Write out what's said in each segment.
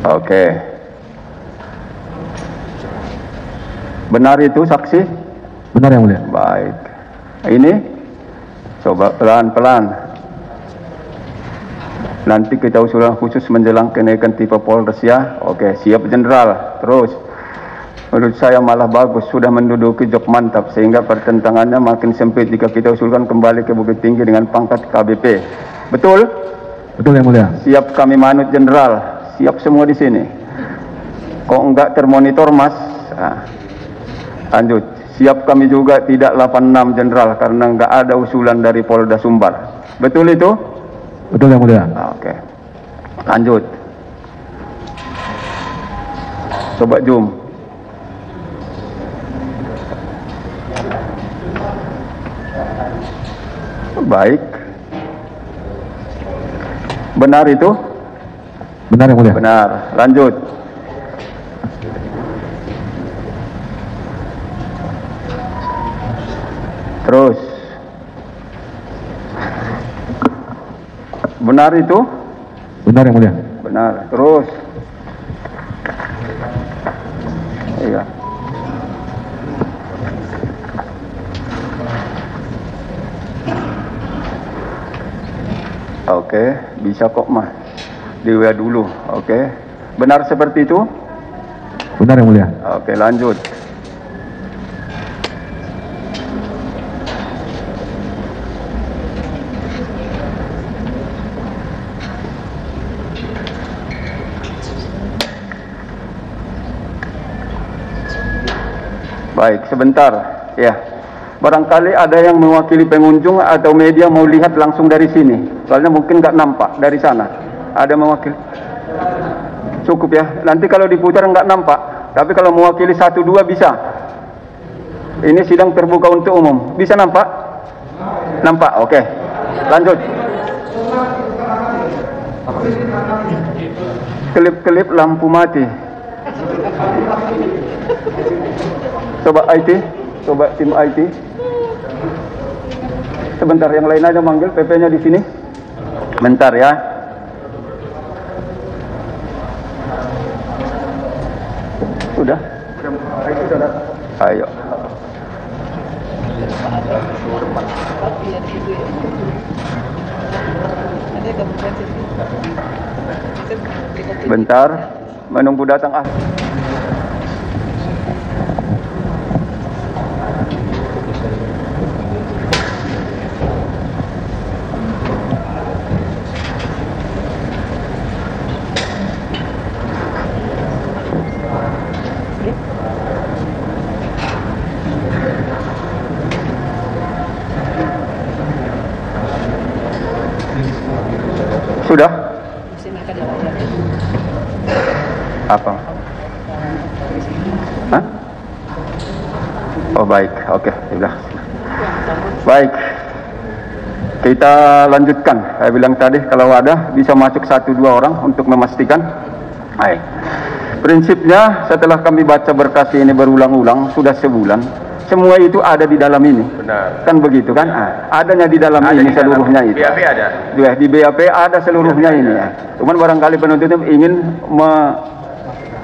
Oke. Benar itu saksi? Benar yang mulia. Baik. Ini coba pelan-pelan. Nanti kita usulan khusus menjelang kenaikan tipe Polres ya. Oke, siap Jenderal. Terus. Menurut saya malah bagus, sudah menduduki jok mantap sehingga pertentangannya makin sempit jika kita usulkan kembali ke Bukit Tinggi dengan pangkat KBP. Betul? Betul yang mulia. Siap kami manut Jenderal. Siap semua di sini. Kok enggak termonitor Mas? Nah, lanjut. Siap kami juga tidak 86 Jenderal karena enggak ada usulan dari Polda Sumbar. Betul itu? Betul yang mulia. Oke. Lanjut. Coba zoom. Baik. Benar itu? Benar yang mulia. Benar. Lanjut. Terus. Benar itu? Benar yang mulia. Benar. Terus. Iya. Oke, bisa kok Mas. Diwa dulu. Oke. Benar seperti itu? Benar yang mulia. Oke, lanjut. Baik, sebentar. Ya. Barangkali ada yang mewakili pengunjung atau media mau lihat langsung dari sini. Soalnya mungkin nggak nampak dari sana. Ada mewakili? Cukup ya. Nanti kalau diputar nggak nampak. Tapi kalau mewakili 1-2 bisa. Ini sidang terbuka untuk umum. Bisa nampak? Nampak, oke. Lanjut. Kelip-kelip lampu mati. Coba IT. Coba tim IT. Sebentar, yang lain aja manggil, PP-nya di sini. Bentar ya. Sudah? Sudah. Ayo. Bentar, menunggu datang ahli. Sudah? Apa? Hah? Oh baik, oke, sudah. Baik, kita lanjutkan. Saya bilang tadi kalau ada bisa masuk 1-2 orang untuk memastikan. Baik. Prinsipnya setelah kami baca berkas ini berulang-ulang sudah sebulan, semua itu ada di dalam ini. Benar. Kan begitu kan? Adanya di dalam Ada ini di seluruhnya dalam itu. BAP ada. Ya, di BAP ada seluruhnya ini ya. Cuman barangkali penuntutnya ingin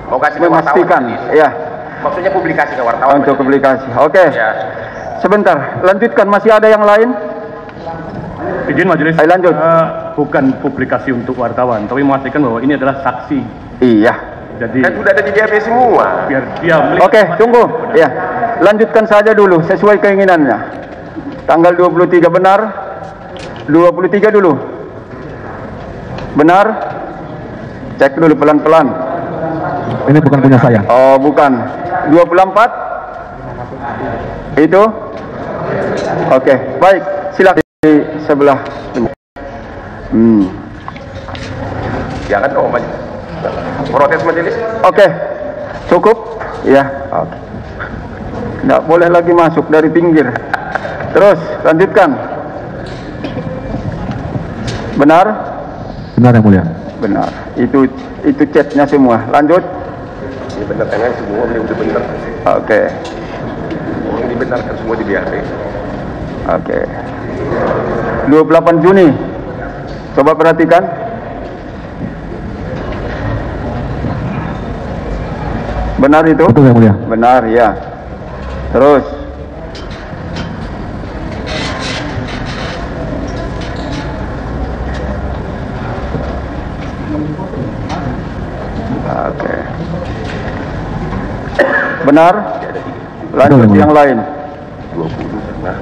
Mau kasih ke memastikan, wartawan, ya. maksudnya publikasi ke wartawan. Untuk publikasi. Oke. Ya. Sebentar, lanjutkan. Masih ada yang lain? Izin majelis. Ayo lanjut. Bukan publikasi untuk wartawan, tapi memastikan bahwa ini adalah saksi. Iya. Jadi Kan sudah ada di BAP semua. biar dia melihat. Oke, tunggu. Ya. Lanjutkan saja dulu sesuai keinginannya. Tanggal 23 benar? 23 dulu. Benar? Cek dulu pelan-pelan. Ini bukan punya saya. Oh, bukan. 24? Itu? Oke, baik. Silakan di sebelah. Jangan dong, protes majelis. Oke. Cukup? Ya. Oke. Nggak boleh lagi masuk dari pinggir. Terus, lanjutkan. Benar? Benar yang mulia. Benar. Itu chatnya semua. Lanjut. Ini benar kan semua, ini udah benar. Oke. Ini dibenarkan semua di BAP. Oke. 28 Juni. Coba perhatikan. Benar itu? Betul yang mulia. Benar ya. Terus. Oke. Benar? Lanjut Betul, yang lain. 20 sama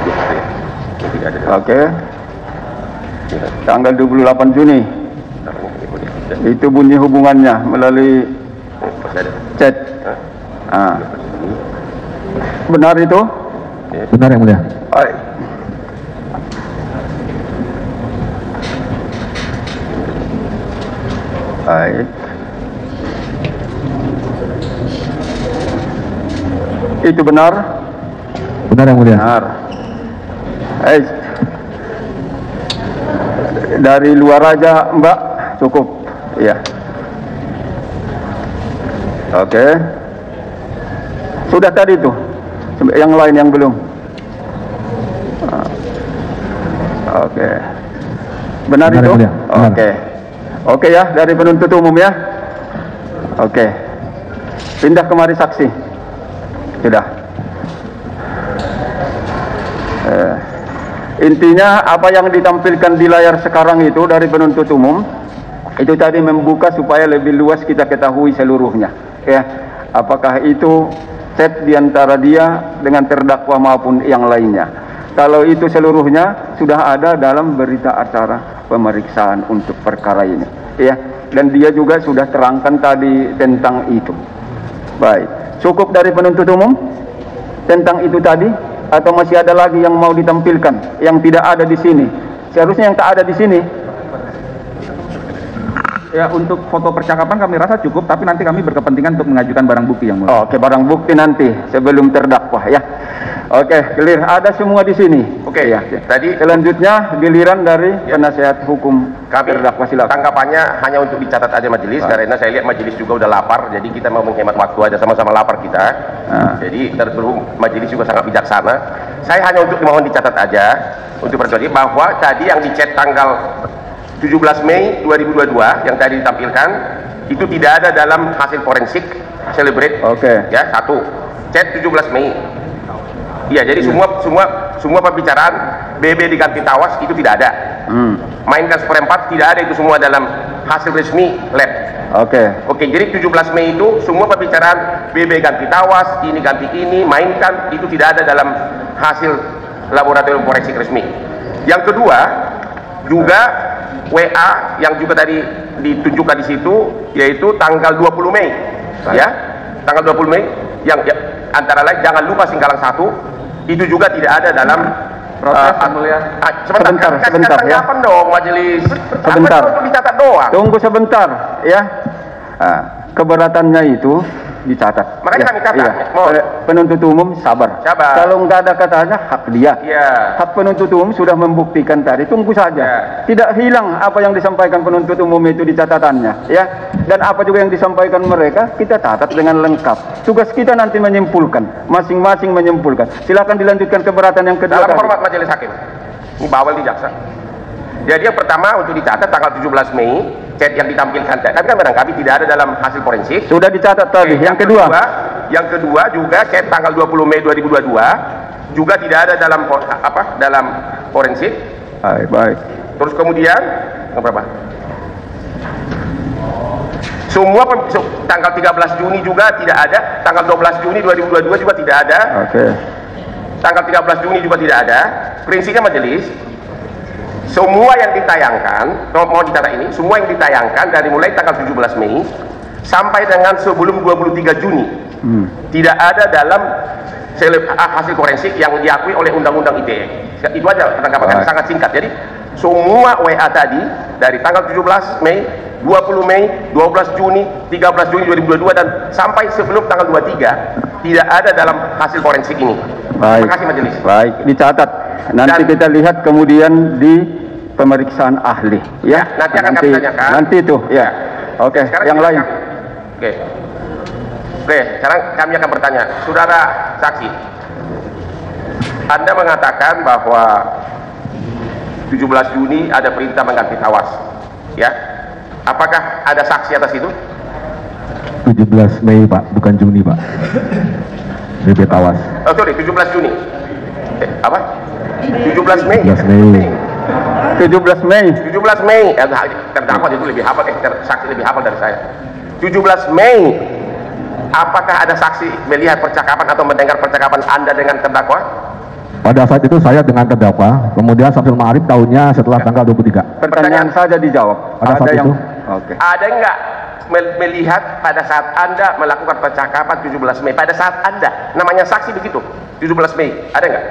20 ya. Tidak ada. Oke. Tanggal 28 Juni. Itu bunyi hubungannya melalui chat. Benar itu? Benar yang mulia. Baik. Baik. Itu benar? Benar yang mulia. Benar. Dari luar aja Mbak, cukup. Iya. Oke. Sudah tadi tuh. Yang lain yang belum. Oke. Benar, Benar itu? yang mulia. Benar. Oke. Oke ya, dari penuntut umum ya. Oke. Pindah kemari saksi. Sudah. Intinya apa yang ditampilkan di layar sekarang itu dari penuntut umum itu tadi membuka supaya lebih luas kita ketahui seluruhnya. Ya, apakah itu chat diantara dia dengan terdakwa maupun yang lainnya. Kalau itu seluruhnya sudah ada dalam berita acara pemeriksaan untuk perkara ini. Ya, dan dia juga sudah terangkan tadi tentang itu. Baik, cukup dari penuntut umum tentang itu tadi. Atau masih ada lagi yang mau ditampilkan yang tidak ada di sini? Seharusnya yang tak ada di sini. Ya, untuk foto percakapan kami rasa cukup, tapi nanti kami berkepentingan untuk mengajukan barang bukti yang mulia. Oke, barang bukti nanti sebelum terdakwa ya. Oke, clear. Ada semua di sini. Oke, ya. tadi Selanjutnya giliran dari penasehat hukum terdakwa, silakan. tanggapannya hanya untuk dicatat aja majelis, karena saya lihat majelis juga udah lapar, jadi kita mau menghemat waktu aja, sama-sama lapar kita. Jadi berhubung majelis juga sangat bijaksana, saya hanya untuk mohon dicatat aja untuk percaya bahwa tadi yang dicet tanggal 17 Mei 2022 yang tadi ditampilkan itu tidak ada dalam hasil forensik celebrate. Oke. Ya, satu. Chat 17 Mei. Iya, jadi semua pembicaraan BB diganti tawas itu tidak ada. Mainkan seperempat tidak ada, itu semua dalam hasil resmi lab. Oke, jadi 17 Mei itu semua pembicaraan BB ganti tawas, ini ganti ini, mainkan, itu tidak ada dalam hasil laboratorium forensik resmi. Yang kedua, juga WA yang juga tadi ditunjukkan di situ, yaitu tanggal 20 Mei. Ya, tanggal 20 Mei yang ya, antara lain jangan lupa Singkalang 1 itu juga tidak ada dalam proses mulia. Sebentar ya. Kapan dong majelis? Sebentar. Dicatat doang. Tunggu sebentar ya. Keberatannya itu dicatat. Makanya ya, kami catat. Iya. Penuntut umum sabar. Kalau nggak ada katanya hak dia. Iya. Hak penuntut umum sudah membuktikan tadi. Tunggu saja. Ya. Tidak hilang apa yang disampaikan penuntut umum itu di catatannya. Ya. Dan apa juga yang disampaikan mereka kita catat dengan lengkap. Tugas kita nanti menyimpulkan. Masing-masing menyimpulkan. Silakan dilanjutkan keberatan yang kedua. Dalam format majelis hakim. Ini bawal di jaksa. Jadi yang pertama untuk dicatat tanggal 17 Mei. Chat yang ditampilkan, tapi kan barangkali tidak ada dalam hasil forensik. Sudah dicatat tadi. Yang kedua juga chat tanggal 20 Mei 2022 juga tidak ada dalam dalam forensik. Baik. Terus kemudian berapa? Semua tanggal 13 Juni juga tidak ada, tanggal 12 Juni 2022 juga tidak ada. Tanggal 13 Juni juga tidak ada. Prinsipnya majelis semua yang ditayangkan, mau dicatat ini, semua yang ditayangkan dari mulai tanggal 17 Mei sampai dengan sebelum 23 Juni tidak ada dalam hasil forensik yang diakui oleh Undang-Undang ITE. Itu aja tanggapan sangat singkat. Jadi semua WA tadi dari tanggal 17 Mei, 20 Mei, 12 Juni, 13 Juni 2022 dan sampai sebelum tanggal 23 tidak ada dalam hasil forensik ini. Terima kasih majelis. Baik, dicatat. Nanti kita lihat kemudian di pemeriksaan ahli ya. Nanti akan kami tanyakan. Nanti itu ya. Oke, yang lain. Oke, sekarang kami akan bertanya, saudara saksi. Anda mengatakan bahwa 17 Juni ada perintah mengganti tawas. Ya. Apakah ada saksi atas itu? 17 Mei Pak, bukan Juni Pak. BB tawas. Oh sorry, 17 Juni. Apa? 17 Mei. 17 Mei. 17 Mei. 17 Mei. Terdakwa itu lebih hafal, saksi lebih hafal dari saya. 17 Mei. Apakah ada saksi melihat percakapan atau mendengar percakapan Anda dengan terdakwa? Pada saat itu saya dengan terdakwa, kemudian Syamsul Ma'arif tahunnya setelah tanggal 23. Pertanyaan saja dijawab. Pada saat yang itu? Oke. Ada enggak melihat pada saat Anda melakukan percakapan 17 Mei? Pada saat Anda, namanya saksi begitu, 17 Mei, ada enggak?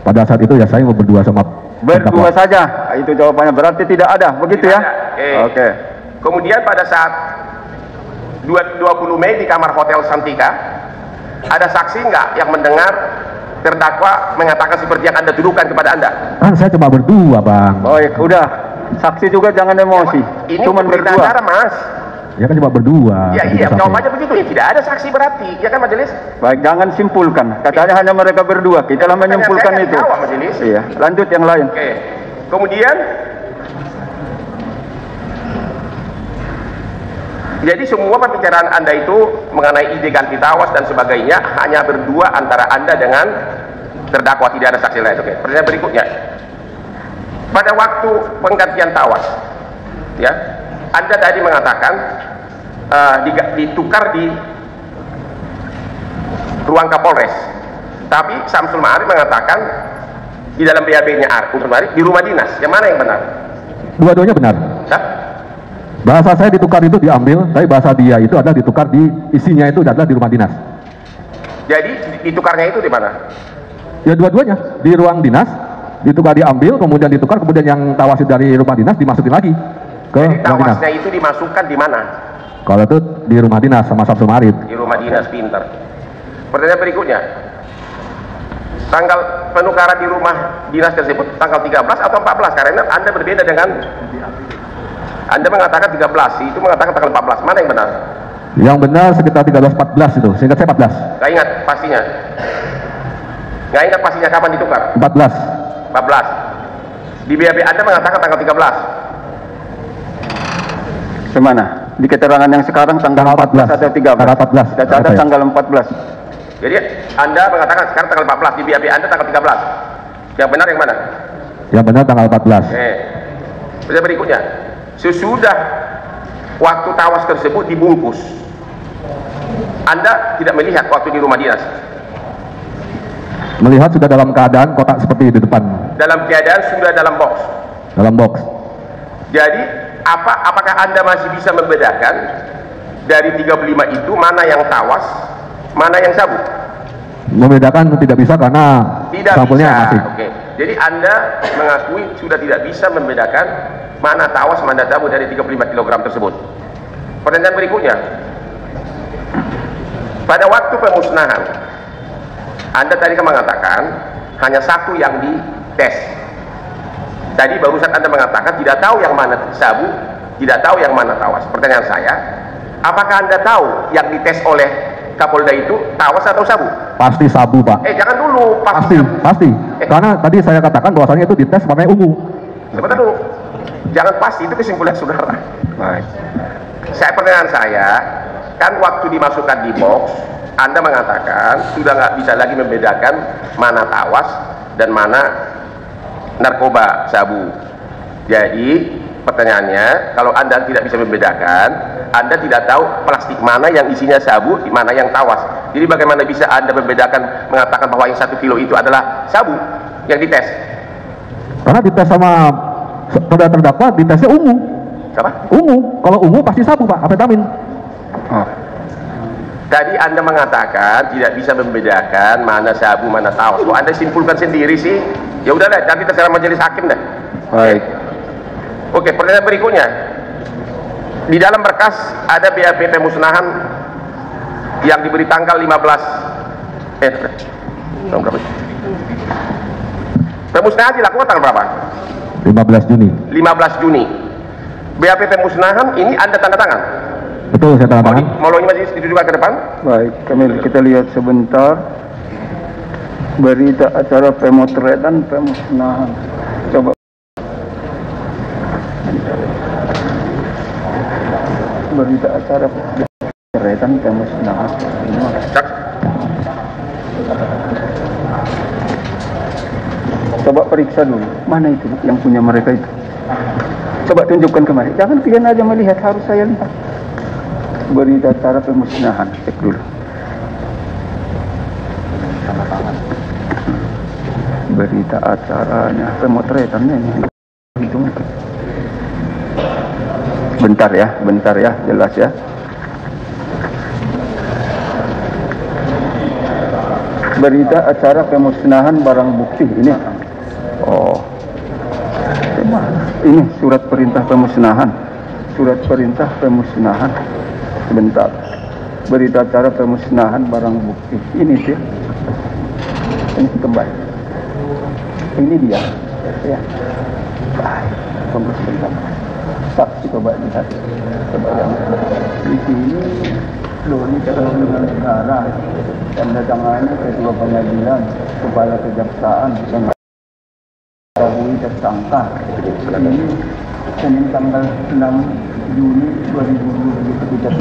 Pada saat itu ya saya berdua sama Berdua terdakwa. saja. Itu jawabannya, berarti tidak ada, begitu Tidak ya? ada. Oke. Kemudian pada saat 20 Mei di kamar Hotel Santika, ada saksi enggak yang mendengar terdakwa mengatakan seperti yang Anda tuduhkan kepada Anda? Kan saya cuma berdua Bang. Baik, udah. Saksi juga jangan emosi. Ini Cuman berita berdua. acara, Mas. Ya kan cuma berdua. Ya ketika iya, sampai. jawabannya begitu. Ya, tidak ada saksi berarti, ya kan majelis? Baik, jangan simpulkan. Katanya hanya mereka berdua. Kita lah menyimpulkan Pertanyaan saya itu. kan jawab, majelis. Iya, lanjut yang lain. Oke. Kemudian jadi semua pembicaraan Anda itu mengenai ide ganti tawas dan sebagainya hanya berdua antara Anda dengan terdakwa, tidak ada saksi lain. Oke. Pertanyaan berikutnya. Pada waktu penggantian tawas, ya, Anda tadi mengatakan ditukar di ruang Kapolres, tapi Syamsul Ma'arif mengatakan di dalam BAP-nya Syamsul Ma'arif di rumah dinas. Yang mana yang benar? Dua-duanya benar. Hah? Bahasa saya ditukar itu diambil, tapi bahasa dia itu adalah ditukar di isinya itu adalah di rumah dinas. Jadi ditukarnya itu di mana? Ya dua-duanya di ruang dinas, ditukar diambil, kemudian ditukar, kemudian yang tawas dari rumah dinas dimasukin lagi ke Jadi ruang dinas. tawasnya itu dimasukkan di mana? Kalau itu di rumah dinas sama Syamsul Ma'arif. Di rumah dinas, pintar. Pertanyaan berikutnya. Tanggal penukaran di rumah dinas tersebut tanggal 13 atau 14? Karena Anda berbeda dengan Anda mengatakan 13, itu mengatakan tanggal 14. Mana yang benar? Yang benar sekitar 13-14 itu, seingat saya 14. Nggak ingat pastinya. Nggak ingat pastinya kapan ditukar? 14. 14. Di BAP Anda mengatakan tanggal 13. Kemana? Di keterangan yang sekarang tanggal 14 atau 13? Tanggal 14. Kita catat tanggal 14. Jadi Anda mengatakan sekarang tanggal 14, di BAP Anda tanggal 13. Yang benar yang mana? Yang benar tanggal 14. Pertanyaan berikutnya. Sesudah waktu tawas tersebut dibungkus, Anda tidak melihat waktu di rumah dinas? Melihat sudah dalam keadaan kotak seperti di depan. Dalam keadaan sudah dalam box. Dalam box. Jadi apakah Anda masih bisa membedakan dari 35 itu mana yang tawas, mana yang sabu? Membedakan tidak bisa karena Tidak sampulnya bisa. masih. Oke. Jadi Anda mengakui sudah tidak bisa membedakan mana tawas, mana sabu dari 35 kg tersebut. Pertanyaan berikutnya. Pada waktu pemusnahan, Anda tadi kan mengatakan hanya satu yang dites. Tadi barusan Anda mengatakan tidak tahu yang mana sabu, tidak tahu yang mana tawas. Pertanyaan saya, apakah Anda tahu yang dites oleh Kapolda itu tawas atau sabu? Pasti sabu Pak. Jangan dulu, Pasti, pasti. Karena tadi saya katakan bahwasanya itu dites warnanya ungu. Sebentar dulu, jangan pasti, itu kesimpulan saudara. Baik. Pertanyaan saya, kan waktu dimasukkan di box, Anda mengatakan sudah nggak bisa lagi membedakan mana tawas dan mana narkoba sabu. Jadi pertanyaannya, kalau Anda tidak bisa membedakan, Anda tidak tahu plastik mana yang isinya sabu, mana yang tawas. Jadi bagaimana bisa Anda membedakan, mengatakan bahwa yang 1 kilo itu adalah sabu yang dites? Karena dites sama saudara terdakwa, ditesnya ungu. Siapa? Ungu. Kalau ungu pasti sabu Pak, amfetamin. Oh. Tadi Anda mengatakan tidak bisa membedakan mana sabu, mana tawas. Kok Anda simpulkan sendiri sih? Ya udahlah, nanti terserah majelis hakim dah. Baik. Oke, pertanyaan berikutnya. Di dalam berkas ada BAP pemusnahan yang diberi tanggal 15. Tanggal berapa? Pemusnahan dilakukan tanggal berapa? 15 Juni. 15 Juni. BAP pemusnahan ini Anda tanda tangan? Betul, saya tanda tangan. Mau lagi masih itu juga ke depan? Baik, kita lihat sebentar. Berita acara pemotretan pemusnahan. Coba. Berita acara pemotretan. pemotretan, pemusnahan. Coba periksa dulu, mana itu yang punya mereka itu. Coba tunjukkan kemari. Jangan kalian aja melihat, harus saya lihat. Berita acara pemusnahan, cek dulu. Berita acaranya, pemotretannya ini. Bentar ya, jelas ya. Berita acara pemusnahan barang bukti ini. Oh, ini surat perintah pemusnahan. Surat perintah pemusnahan. Sebentar. Berita acara pemusnahan barang bukti. Ini sih. Ini kembali. Ini dia. Ya. Baik. Tunggu sebentar. Saksi coba lihat. Coba yang di sini. Loh, ini keterangan negara. Tanda tangannya ketua pengadilan, kepala kejaksaan, mengetahui tersangka. Ini Senin tanggal 6 Juni 2023.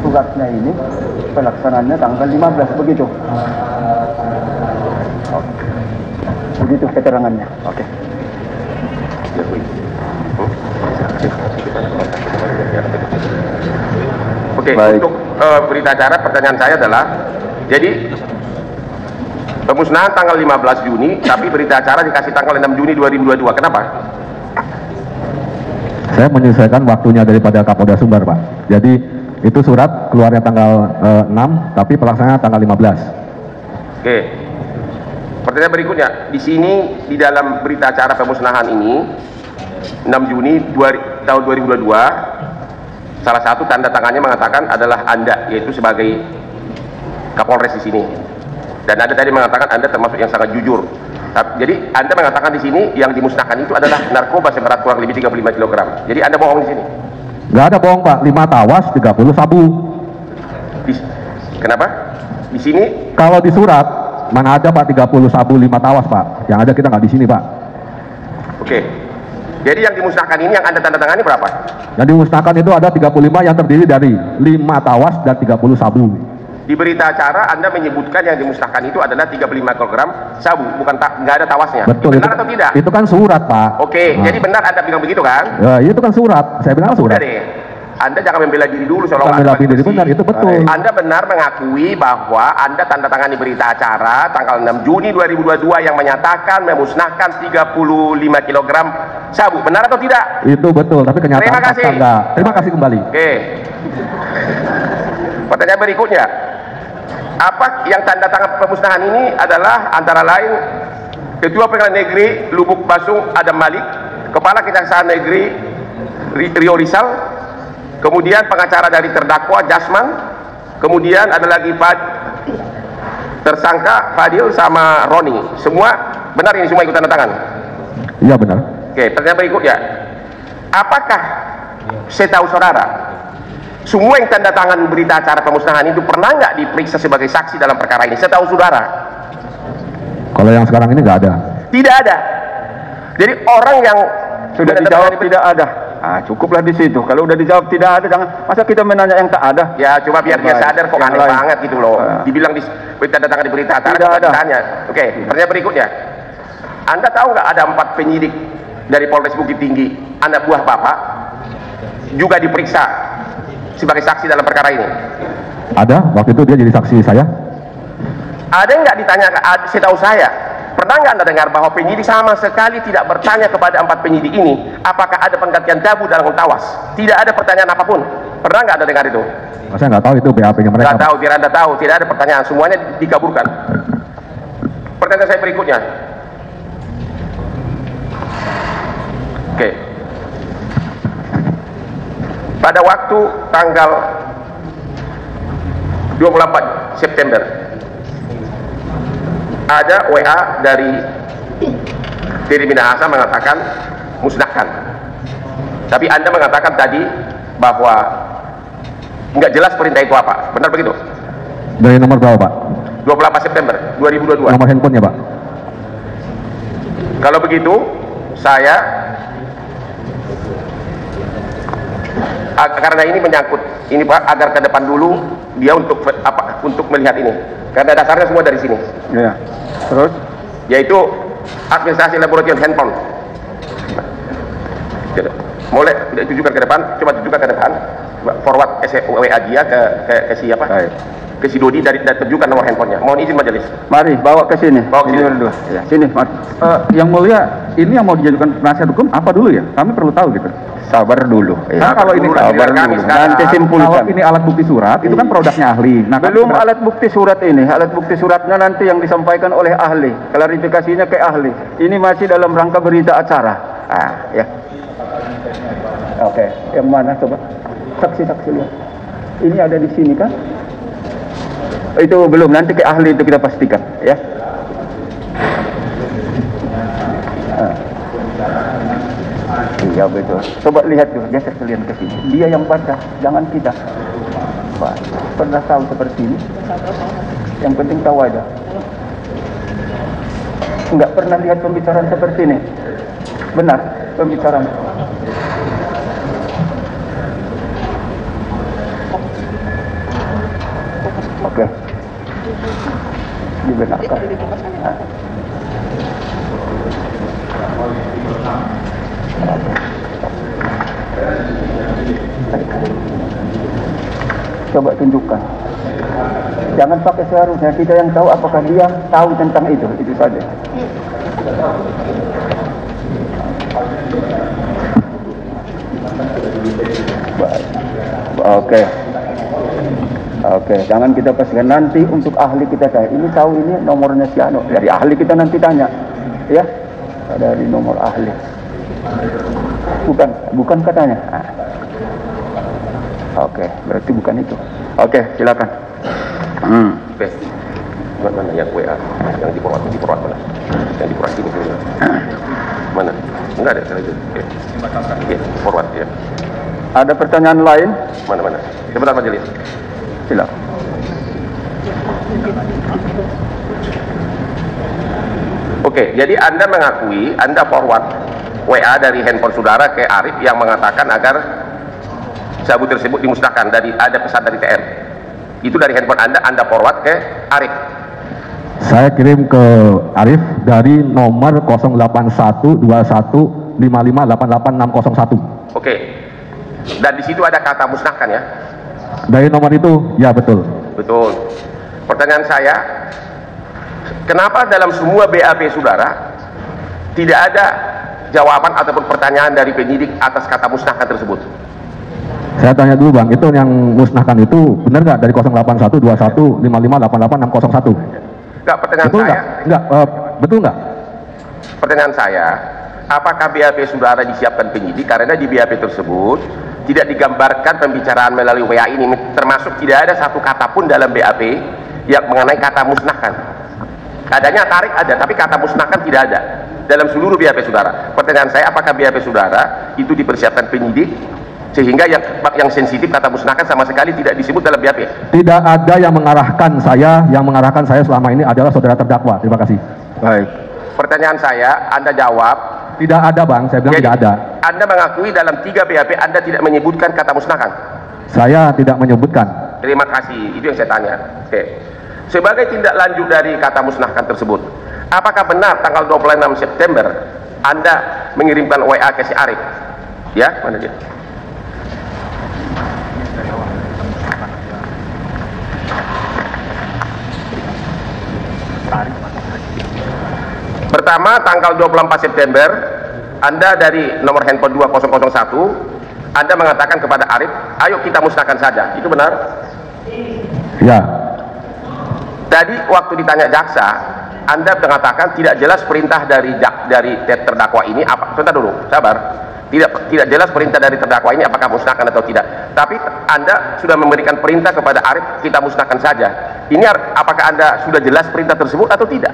Tugasnya ini pelaksanaannya tanggal 15 begitu. Begitu keterangannya. Oke. Oke, untuk berita acara pertanyaan saya adalah, jadi pemusnahan tanggal 15 Juni, tapi berita acara dikasih tanggal 6 Juni 2022. Kenapa? Saya menyesuaikan waktunya daripada Kapolda Sumbar, Pak. Jadi itu surat keluarnya tanggal 6, tapi pelaksanaannya tanggal 15. Oke. Pertanyaan berikutnya, di sini di dalam berita acara pemusnahan ini 6 Juni tahun 2022, salah satu tanda tangannya mengatakan adalah Anda, yaitu sebagai Kapolres di sini. Dan Anda tadi mengatakan Anda termasuk yang sangat jujur. Jadi Anda mengatakan di sini yang dimusnahkan itu adalah narkoba seberat kurang lebih 35 kg. Jadi Anda bohong di sini. Nggak ada bohong, Pak. 5 tawas, 30 sabu. Kenapa? Di sini? Kalau di surat, mana ada Pak 30 sabu 5 tawas, Pak. Yang ada kita nggak di sini, Pak. Oke. Jadi yang dimusnahkan ini yang Anda tanda tangani berapa? Yang dimusnahkan itu ada 35 yang terdiri dari 5 tawas dan 30 sabu. Di berita acara Anda menyebutkan yang dimusnahkan itu adalah 35 kg sabu, bukan nggak ada tawasnya. Betul. Benar itu, atau tidak? Itu kan surat, Pak. Oke, jadi benar Anda bilang begitu kan? Ya, itu kan surat. Saya bilang surat. Udah deh. Anda jangan membela diri dulu soal membela diri benar, itu betul. Anda benar mengakui bahwa Anda tanda tangani berita acara tanggal 6 Juni 2022 yang menyatakan memusnahkan 35 kg sabu. Benar atau tidak? Itu betul, tapi kenyataan Terima kasih. enggak. Terima kasih kembali. Oke. Pertanyaan berikutnya. Apa yang tanda tangan pemusnahan ini adalah antara lain Ketua Pengadilan Negeri Lubuk Basung Adam Malik, Kepala Kejaksaan Negeri Rio Rizal, kemudian pengacara dari terdakwa Jasman, kemudian ada lagi tersangka Fadil sama Roni. Semua benar ini, semua ikut tanda tangan? Iya benar. Oke, pertanyaan berikutnya. Apakah setahu saudara semua yang tanda tangan berita acara pemusnahan itu pernah nggak diperiksa sebagai saksi dalam perkara ini? Setahu saudara? Kalau yang sekarang ini nggak ada. Tidak ada. Jadi orang yang sudah dijawab tidak ada. Ah, cukuplah di situ. Kalau udah dijawab tidak ada, jangan masa kita menanya yang tak ada. Ya, coba biar dia sadar kok aneh banget gitu loh. Dibilang tanda tangan di berita acara tidak ada. Oke, pertanyaan berikutnya. Anda tahu nggak ada 4 penyidik dari Polres Bukit Tinggi, anak buah Bapak, juga diperiksa sebagai saksi dalam perkara ini? Ada, waktu itu dia jadi saksi saya. Ada nggak ditanya, setahu saya, pernah nggak Anda dengar bahwa penyidik sama sekali tidak bertanya kepada 4 penyidik ini, apakah ada penggantian sabu dalam tawas? Tidak ada pertanyaan apapun. Pernah nggak Anda dengar itu? Saya nggak tahu itu BAP-nya mereka. Nggak tahu, biar Anda tahu, tidak ada pertanyaan, semuanya dikabulkan. Pertanyaan saya berikutnya. Oke. Pada waktu tanggal 24 September ada WA dari Tiri Minahasa mengatakan musnahkan. Tapi Anda mengatakan tadi bahwa nggak jelas perintah itu apa. Benar begitu? Dari nomor berapa, Pak? 24 September 2022. Nomor handphonenya, Pak? Kalau begitu, saya Karena ini menyangkut ini Pak, agar ke depan dulu dia untuk apa? Untuk melihat ini. Karena dasarnya semua dari sini. Ya. Terus? Yaitu administrasi laboratorium handphone. Mulai tujukan ke depan, coba tujukan ke depan, forward WA dia ke siapa? Ke si Dodi dari tunjukkan nomor handphonenya. Mohon izin majelis. Mari bawa ke sini. Bawa ke sini dulu. Ya, sini, mari. Yang mulia, ini yang mau diajukan penasihat hukum apa dulu ya? Kami perlu tahu gitu. Sabar dulu. Nah, kalau ini sabar kami dulu. sekarang. Nanti simpulkan. Kalau ini alat bukti surat, itu kan produknya ahli. Nah, Belum alat bukti surat ini. Alat bukti suratnya nanti yang disampaikan oleh ahli. Klarifikasinya ke ahli. Ini masih dalam rangka berita acara. Ya. Oke, yang mana coba? Saksi-saksi lihat. Ini ada di sini kan? Itu belum, nanti ke ahli itu kita pastikan, ya. Iya betul. Coba lihat tuh, geser kalian ke sini. Dia yang baca, jangan kita. Pak, pernah tahu seperti ini? Yang penting tahu aja. Enggak pernah lihat pembicaraan seperti ini. Benar, pembicaraan. Oke. Dibenarkan. Coba tunjukkan. Jangan pakai seharusnya, kita yang tahu apakah dia tahu tentang itu saja. Oke. Oke, jangan kita pastikan nanti untuk ahli kita tanya. Ini tahu ini nomornya si Ano. Dari ahli kita nanti tanya, ya. Dari nomor ahli. Bukan katanya. Oke, berarti bukan itu. Oke, silakan. Oke. Mana yang WA? Yang di forward mana? Yang di forward ini dulu. Mana? Enggak ada itu. Oke, forward ya. Ada pertanyaan lain? Mana? Sebentar majelis. Silakan. Oke, jadi Anda mengakui Anda forward WA dari handphone saudara ke Arif yang mengatakan agar sabu tersebut dimusnahkan, dari ada pesan dari TM. Itu dari handphone Anda forward ke Arif. Saya kirim ke Arif dari nomor 081215588601. Oke. Dan di situ ada kata musnahkan ya. Dari nomor itu, ya betul. Betul. Pertanyaan saya, kenapa dalam semua BAP saudara tidak ada jawaban ataupun pertanyaan dari penyidik atas kata musnahkan tersebut? Saya tanya dulu Bang, itu yang musnahkan itu benar nggak dari 081215588601? Enggak, pertanyaan Betul saya. Enggak, betul nggak? Pertanyaan saya, apakah BAP saudara disiapkan penyidik karena di BAP tersebut tidak digambarkan pembicaraan melalui WA ini, termasuk tidak ada satu kata pun dalam BAP yang mengenai kata musnahkan. Adanya tarik ada, tapi kata musnahkan tidak ada dalam seluruh BAP saudara. Pertanyaan saya, apakah BAP saudara itu dipersiapkan penyidik sehingga yang sensitif kata musnahkan sama sekali tidak disebut dalam BAP? Tidak ada yang mengarahkan saya selama ini adalah saudara terdakwa. Terima kasih. Baik. Pertanyaan saya, Anda jawab. Tidak ada Bang, saya bilang Jadi, tidak ada. Anda mengakui dalam 3 BAP Anda tidak menyebutkan kata musnahkan? Saya tidak menyebutkan. Terima kasih, itu yang saya tanya. Oke. Sebagai tindak lanjut dari kata musnahkan tersebut, apakah benar tanggal 26 September Anda mengirimkan WA ke si Arif? Ya, mana dia? Pertama, tanggal 24 September Anda dari nomor handphone 2001 Anda mengatakan kepada Arif, ayo kita musnahkan saja. Itu benar? Ya. Tadi waktu ditanya jaksa, Anda mengatakan tidak jelas perintah dari terdakwa ini apa? Sebentar dulu, sabar. Tidak jelas perintah dari terdakwa ini apakah musnahkan atau tidak. Tapi Anda sudah memberikan perintah kepada Arif, kita musnahkan saja. Ini apakah Anda sudah jelas perintah tersebut atau tidak?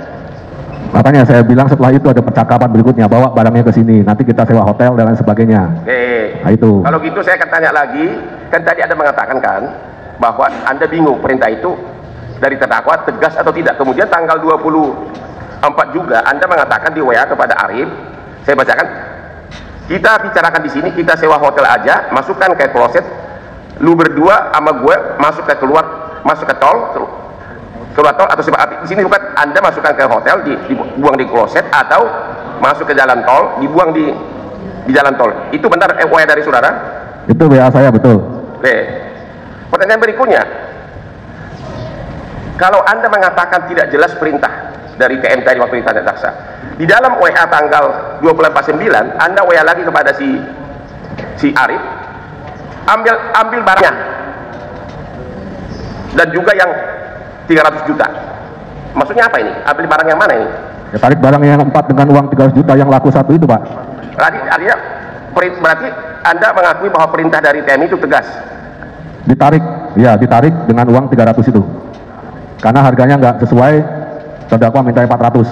Makanya saya bilang setelah itu ada percakapan berikutnya, bawa barangnya ke sini, nanti kita sewa hotel dan lain sebagainya. Oke. Nah, itu. Kalau gitu saya akan tanya lagi, kan tadi Anda mengatakan kan bahwa Anda bingung perintah itu dari terdakwa tegas atau tidak. Kemudian tanggal 24 juga Anda mengatakan di WA kepada Arif, saya bacakan, Kita bicarakan di sini, kita sewa hotel aja, masukkan ke kloset, lu berdua sama gue masuk ke tol, keluar tol atau sebab di sini bukan Anda masukkan ke hotel, dibuang di kloset atau masuk ke jalan tol, dibuang di jalan tol. Itu benar WA dari saudara? Itu WA saya, betul. Oke. Pertanyaan berikutnya, kalau Anda mengatakan tidak jelas perintah dari TM tadi waktu ditanya jaksa, di dalam WA tanggal 28/9 Anda WA lagi kepada si Arif, ambil barangnya dan juga yang 300 juta. Maksudnya apa ini? Ambil barang yang mana ini? Ya, tarik barang yang 4 dengan uang 300 juta yang laku 1 itu, Pak. Berarti Anda mengakui bahwa perintah dari TM itu tegas? Ditarik, ya ditarik dengan uang 300 itu. Karena harganya nggak sesuai, terdakwa minta 400.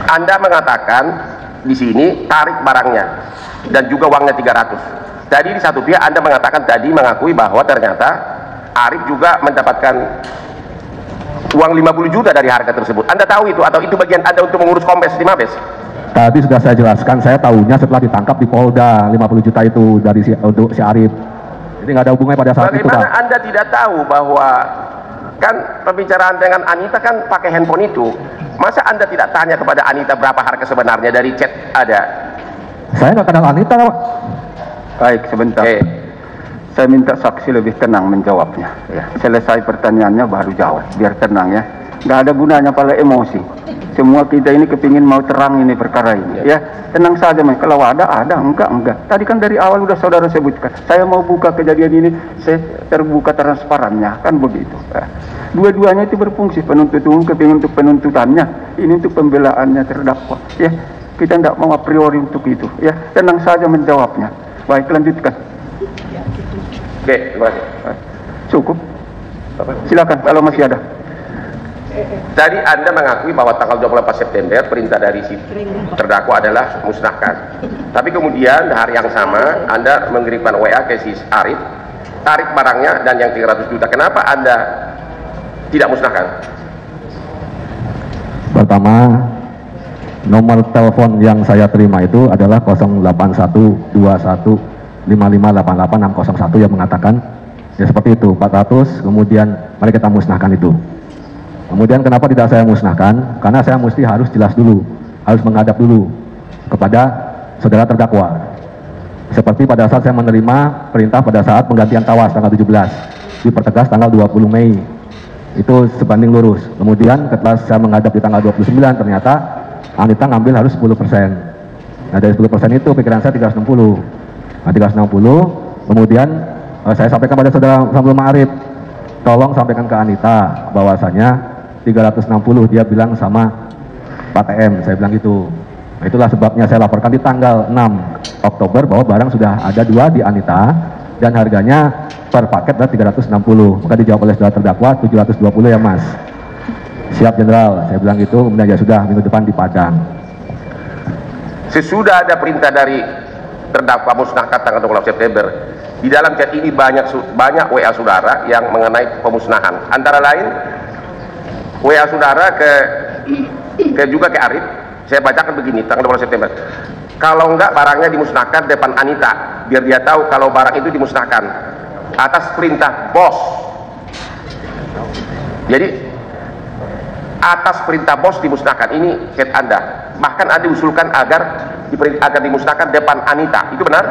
Anda mengatakan di sini tarik barangnya dan juga uangnya 300. Tadi di satu pihak Anda mengatakan tadi mengakui bahwa ternyata Arif juga mendapatkan uang 50 juta dari harga tersebut. Anda tahu itu atau itu bagian Anda untuk mengurus Kombes di Mabes? Tadi sudah saya jelaskan, saya tahunya setelah ditangkap di Polda 50 juta itu untuk si Arif. Jadi nggak ada hubungannya pada saat itu, Pak. Bagaimana Anda tidak tahu bahwa kan pembicaraan dengan Anita kan pakai handphone itu? Masa Anda tidak tanya kepada Anita berapa harga sebenarnya dari chat ada? Saya nggak kenal Anita, Pak. Baik, sebentar. Saya minta saksi lebih tenang menjawabnya. Ya, selesai pertanyaannya baru jawab, biar tenang ya. Nggak ada gunanya pada emosi. Semua kita ini kepingin mau terang ini perkara ini. Ya, tenang saja, Mas. Kalau ada, enggak. Tadi kan dari awal udah saudara sebutkan. Saya mau buka kejadian ini, saya terbuka transparannya, kan begitu. Ya. Dua-duanya itu berfungsi, penuntut umum kepingin untuk penuntutannya, ini untuk pembelaannya terdakwa. Ya, kita tidak mau a priori untuk itu. Ya, tenang saja menjawabnya. Baik, lanjutkan. Oke, terima kasih. Cukup. Silakan kalau masih ada. Tadi Anda mengakui bahwa tanggal 24 September perintah dari si terdakwa adalah musnahkan. Tapi kemudian hari yang sama Anda mengirimkan WA ke si Arif, tarik barangnya dan yang 300 juta. Kenapa Anda tidak musnahkan? Pertama, nomor telepon yang saya terima itu adalah 08121558861 yang mengatakan ya seperti itu, 400, kemudian mari kita musnahkan itu. Kemudian kenapa tidak saya musnahkan? Karena saya mesti harus jelas dulu, harus menghadap dulu kepada saudara terdakwa. Seperti pada saat saya menerima perintah pada saat penggantian tawas tanggal 17, dipertegas tanggal 20 Mei, itu sebanding lurus. Kemudian setelah saya menghadap di tanggal 29, ternyata Anita ngambil harus 10%. Nah dari 10% itu pikiran saya 360. Nah 360, kemudian saya sampaikan pada saudara Samsul Ma'arif, tolong sampaikan ke Anita bahwasanya 360 dia bilang sama Pak TM, saya bilang gitu. Nah, itulah sebabnya saya laporkan di tanggal 6 Oktober bahwa barang sudah ada 2 di Anita dan harganya per paket adalah 360. Maka dijawab oleh saudara terdakwa 720 ya Mas. Siap Jenderal, saya bilang gitu. Kemudian ya sudah, minggu depan di Padang. Sesudah ada perintah dari terdakwa musnahkan tanggal 26 September, di dalam chat ini banyak WA saudara yang mengenai pemusnahan. Antara lain WA saudara juga ke Arif. Saya bacakan begini, tanggal 26 September. Kalau enggak barangnya dimusnahkan depan Anita, biar dia tahu kalau barang itu dimusnahkan atas perintah bos. Jadi atas perintah bos dimusnahkan. Ini chat Anda. Bahkan Anda usulkan agar dimusnahkan depan Anita. Itu benar?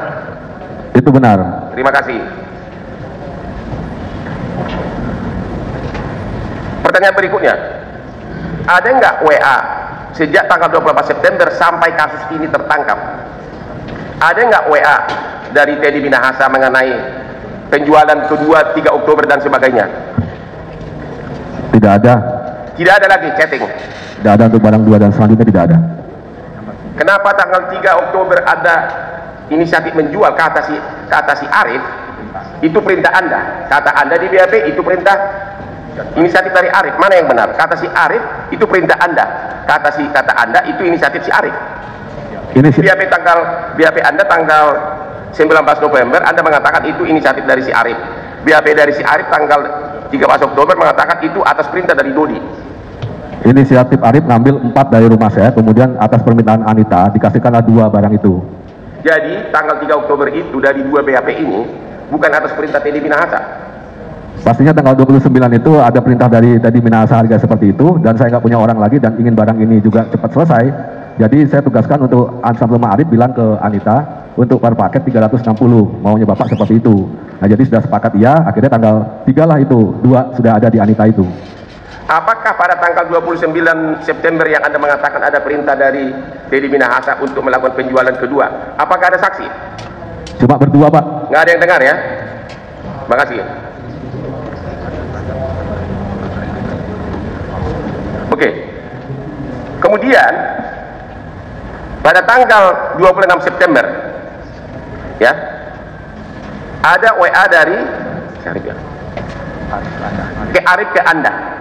Itu benar. Terima kasih. Pertanyaan berikutnya, ada nggak WA sejak tanggal 24 September sampai kasus ini tertangkap? Ada nggak WA dari Teddy Minahasa mengenai penjualan kedua 3 Oktober dan sebagainya? Tidak ada. Tidak ada lagi chatting? Tidak ada untuk barang 2 dan selanjutnya tidak ada. Kenapa tanggal 3 Oktober ada inisiatif menjual? Kata si Arif, itu perintah Anda. Kata Anda di BAP, itu perintah inisiatif dari Arif. Mana yang benar? Kata si Arif, itu perintah Anda. Kata Anda, itu inisiatif si Arif. BAP Anda tanggal 19 November, Anda mengatakan itu inisiatif dari si Arif. BAP dari si Arif tanggal 13 Oktober mengatakan itu atas perintah dari Dodi. Inisiatif Arif ngambil 4 dari rumah saya, kemudian atas permintaan Anita dikasihkanlah 2 barang itu. Jadi tanggal 3 Oktober itu dari 2 BAP ini bukan atas perintah Teddy Minahasa. Pastinya tanggal 29 itu ada perintah dari Teddy Minahasa harga seperti itu, dan saya nggak punya orang lagi dan ingin barang ini juga cepat selesai. Jadi saya tugaskan untuk Ansam Lemah Arif bilang ke Anita untuk per paket 360, maunya Bapak seperti itu. Nah jadi sudah sepakat iya, akhirnya tanggal 3 lah itu, 2 sudah ada di Anita itu. Apakah pada tanggal 29 September yang Anda mengatakan ada perintah dari Teddy Minahasa untuk melakukan penjualan kedua, apakah ada saksi? Cuma berdua, Pak. Nggak ada yang dengar ya? Makasih. Oke. Kemudian pada tanggal 26 September ya, ada WA dari Arif ke Anda.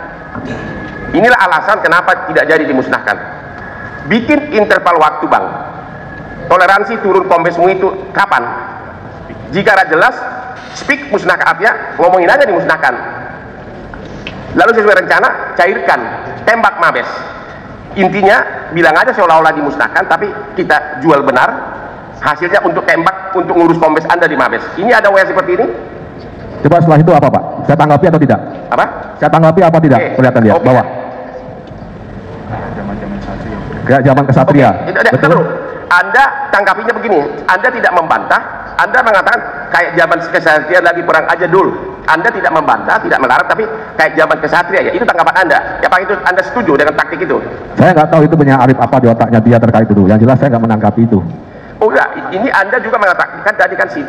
Inilah alasan kenapa tidak jadi dimusnahkan. Bikin interval waktu, Bang. Toleransi turun kombesmu itu kapan? Jika tidak jelas, speak musnah ke Afia, ngomongin aja dimusnahkan. Lalu sesuai rencana, cairkan, tembak Mabes. Intinya, bilang aja seolah-olah dimusnahkan, tapi kita jual benar, hasilnya untuk tembak, untuk ngurus kombes Anda di Mabes. Ini ada WA seperti ini? Coba setelah itu apa, Pak? Saya tanggapi atau tidak? Apa? Saya tanggapi apa tidak? Perlihatkan lihat, Okay. bawah. Kayak zaman kesatria. Betul. Anda tanggapinya begini, Anda tidak membantah, Anda mengatakan kayak zaman kesatria lagi perang aja dulu. Anda tidak membantah, tidak melarang, tapi kayak zaman kesatria ya. Itu tanggapan Anda. Ya Pak, itu Anda setuju dengan taktik itu? Saya nggak tahu itu punya Arif apa di otaknya dia terkait itu. Yang jelas saya nggak menanggapi itu. Oh enggak, ini Anda juga mengatakan, kan tadi kan si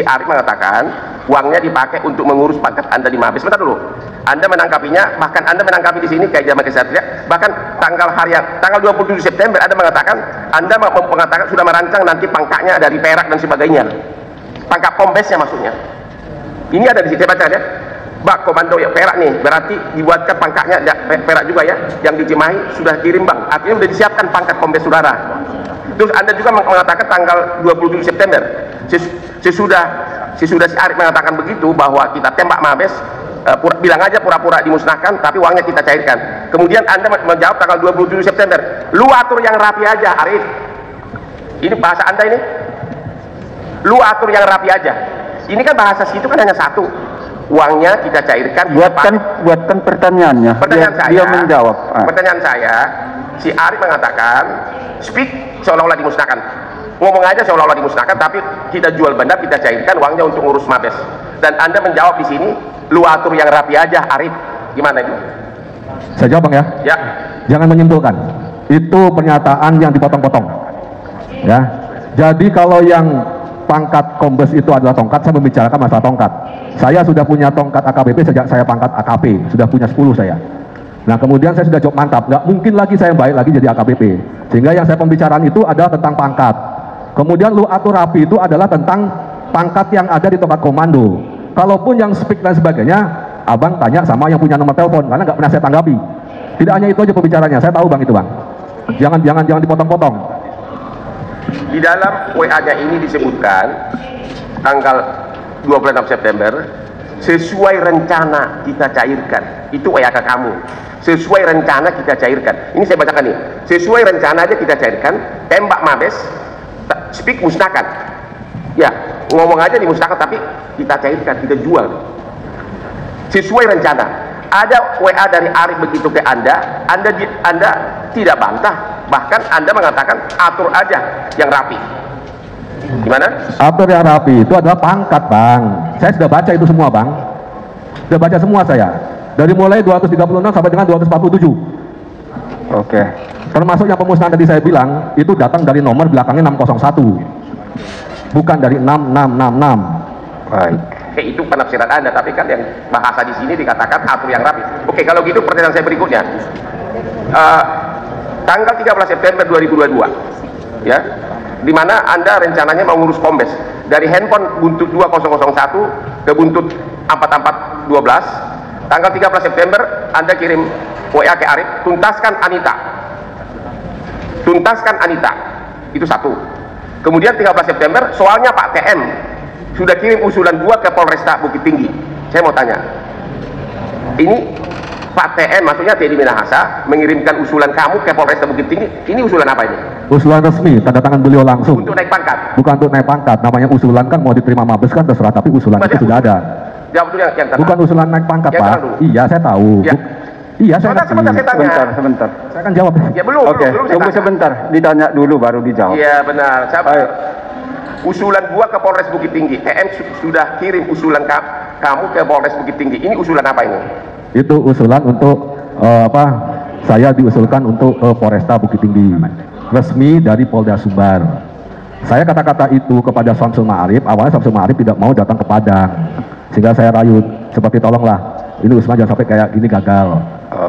Arif mengatakan uangnya dipakai untuk mengurus pangkat Anda di Mabes. Bentar dulu, Anda menangkapinya, bahkan Anda menangkapi di sini kayak zaman kesatria, bahkan tanggal 27 September Anda mengatakan, Anda mengatakan sudah merancang nanti pangkatnya dari perak dan sebagainya, pangkat kombesnya maksudnya. Ini ada di sini, saya baca ya. Bak, komando ya perak nih, berarti dibuatkan pangkatnya ya, perak juga ya, yang di Cimahi sudah kirim Bang, artinya sudah disiapkan pangkat kombes saudara. Terus Anda juga mengatakan tanggal 27 September sesudah si Arif mengatakan begitu bahwa kita tembak Mabes, bilang aja pura-pura dimusnahkan tapi uangnya kita cairkan. Kemudian Anda menjawab tanggal 27 September, lu atur yang rapi aja Arif. Ini bahasa Anda ini, lu atur yang rapi aja. Ini kan bahasa situ kan hanya satu, uangnya kita cairkan. Buatkan pertanyaannya. Dia menjawab. Pertanyaan saya, si Arif mengatakan speak seolah-olah dimusnahkan, ngomong aja seolah-olah dimusnahkan, tapi kita jual benar, kita cairkan uangnya untuk ngurus Mabes. Dan Anda menjawab di sini, lu atur yang rapi aja Arif. Gimana itu? Saya jawab, Bang ya. Ya. Jangan menyimpulkan. Itu pernyataan yang dipotong-potong. Ya. Jadi kalau yang pangkat kombes itu adalah tongkat, saya membicarakan masalah tongkat. Saya sudah punya tongkat AKBP sejak saya pangkat AKP, sudah punya 10 saya. Nah kemudian saya sudah job mantap, nggak mungkin lagi saya baik lagi jadi AKBP. Sehingga yang saya pembicaraan itu adalah tentang pangkat. Kemudian lu atur rapi itu adalah tentang pangkat yang ada di tongkat komando. Kalaupun yang speak dan sebagainya, abang tanya sama yang punya nomor telepon, karena nggak pernah saya tanggapi. Tidak hanya itu aja pembicaranya, saya tahu Bang itu Bang. Jangan dipotong-potong. Di dalam WA-nya ini disebutkan tanggal 26 September sesuai rencana kita cairkan. Itu WA ke kamu. Sesuai rencana kita cairkan. Ini saya bacakan nih. Sesuai rencana aja kita cairkan, tembak Mabes, speak musnahkan. Ya, ngomong aja dimusnahkan tapi kita cairkan, kita jual. Sesuai rencana. Ada WA dari Arif begitu ke Anda tidak bantah, bahkan Anda mengatakan atur aja yang rapi. Gimana? Atur yang rapi itu adalah pangkat Bang. Saya sudah baca itu semua Bang. Sudah baca semua saya. Dari mulai 236 sampai dengan 247. Oke. Termasuk yang pemusnahan tadi saya bilang itu datang dari nomor belakangnya 601. Bukan dari 6666. Baik. Itu penafsiran Anda, tapi kan yang bahasa di sini dikatakan atur yang rapi. Oke, kalau gitu pertanyaan saya berikutnya. Tanggal 13 September 2022, ya, di mana Anda rencananya mau ngurus kombes dari handphone buntut 2001 ke buntut 4412. Tanggal 13 September Anda kirim WA ke Arif, tuntaskan Anita. Itu satu. Kemudian 13 September soalnya Pak TM sudah kirim usulan 2 ke Polresta Bukit Tinggi. Saya mau tanya, ini Pak TM, maksudnya Teddy Minahasa, mengirimkan usulan kamu ke Polresta Bukit Tinggi. Ini usulan apa ini? Usulan resmi, tanda tangan beliau langsung. Untuk naik pangkat? Bukan untuk naik pangkat, namanya usulan kan mau diterima Mabes kan terserah, tapi usulan itu sudah ada. Jawab dulu yang tenang. Bukan usulan naik pangkat, yang Pak. Iya, saya tahu. Ya. Iya, saya ngerti. Sebentar, saya tanya. Sebentar. Saya akan jawab. Ya belum, Oke, belum tunggu saya tanya. sebentar. Ditanya dulu baru dijawab. Iya benar. Baik. Usulan gua ke Polres Bukit Tinggi, TM sudah kirim usulan kamu ke Polres Bukit Tinggi. Ini usulan apa ini? Itu usulan untuk saya diusulkan untuk Polresta Bukit Tinggi, resmi dari Polda Sumbar. Saya kata-kata itu kepada Samsul Ma'arif. Awalnya Samsul Ma'arif tidak mau datang ke Padang, sehingga saya rayut seperti tolonglah, ini usulan jangan sampai kayak gini gagal.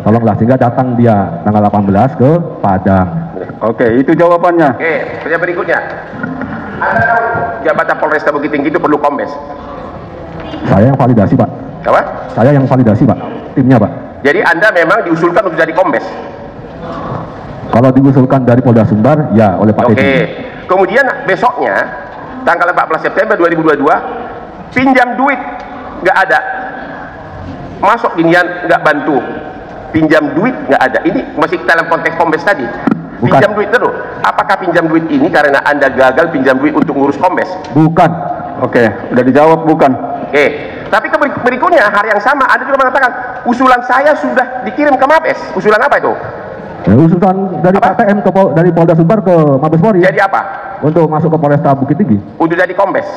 Tolonglah, sehingga datang dia tanggal 18 ke Padang. Oke, itu jawabannya. Oke, pertanyaan berikutnya. Anda tahu jabatan Polresta Bukit Tinggi itu perlu kombes? Saya yang validasi, Pak. Apa? Saya yang validasi, Pak. Timnya, Pak. Jadi Anda memang diusulkan untuk jadi kombes? Kalau diusulkan dari Polda Sumbar, ya oleh Pak Oke. Teddy. Kemudian besoknya, tanggal 14 September 2022, pinjam duit nggak ada. Masuk ginian nggak bantu. Pinjam duit nggak ada. Ini masih dalam konteks kombes tadi. Bukan. Pinjam duit dulu. Apakah pinjam duit ini karena Anda gagal pinjam duit untuk ngurus kombes? Bukan. Oke, udah dijawab bukan. Oke. Tapi berikutnya hari yang sama Anda juga mengatakan usulan saya sudah dikirim ke Mabes. Usulan apa itu? Ya, usulan dari Apa? PTM dari Polda Sumbar ke Mabes Polri. Jadi apa? Untuk masuk ke Polresta Bukit Tinggi. Untuk jadi kombes.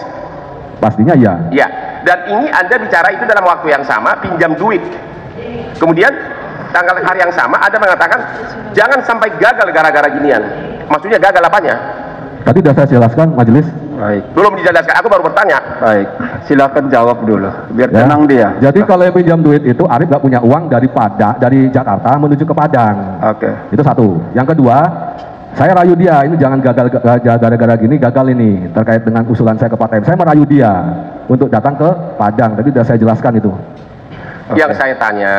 Pastinya iya. Ya. Dan ini Anda bicara itu dalam waktu yang sama pinjam duit. Kemudian hari yang sama Anda mengatakan jangan sampai gagal gara-gara ginian. Maksudnya gagal apanya? Tadi sudah saya jelaskan majelis. Baik, Belum dijelaskan. Aku baru bertanya. baik. Silakan jawab dulu, biar Ya. tenang dia. Jadi kalau yang pinjam duit itu Arif nggak punya uang dari Jakarta menuju ke Padang. Oke. Itu satu. Yang kedua, saya rayu dia, ini jangan gagal gara-gara gini, gagal ini terkait dengan usulan saya ke PTM. Saya merayu dia untuk datang ke Padang. Tadi sudah saya jelaskan itu. Yang saya tanya,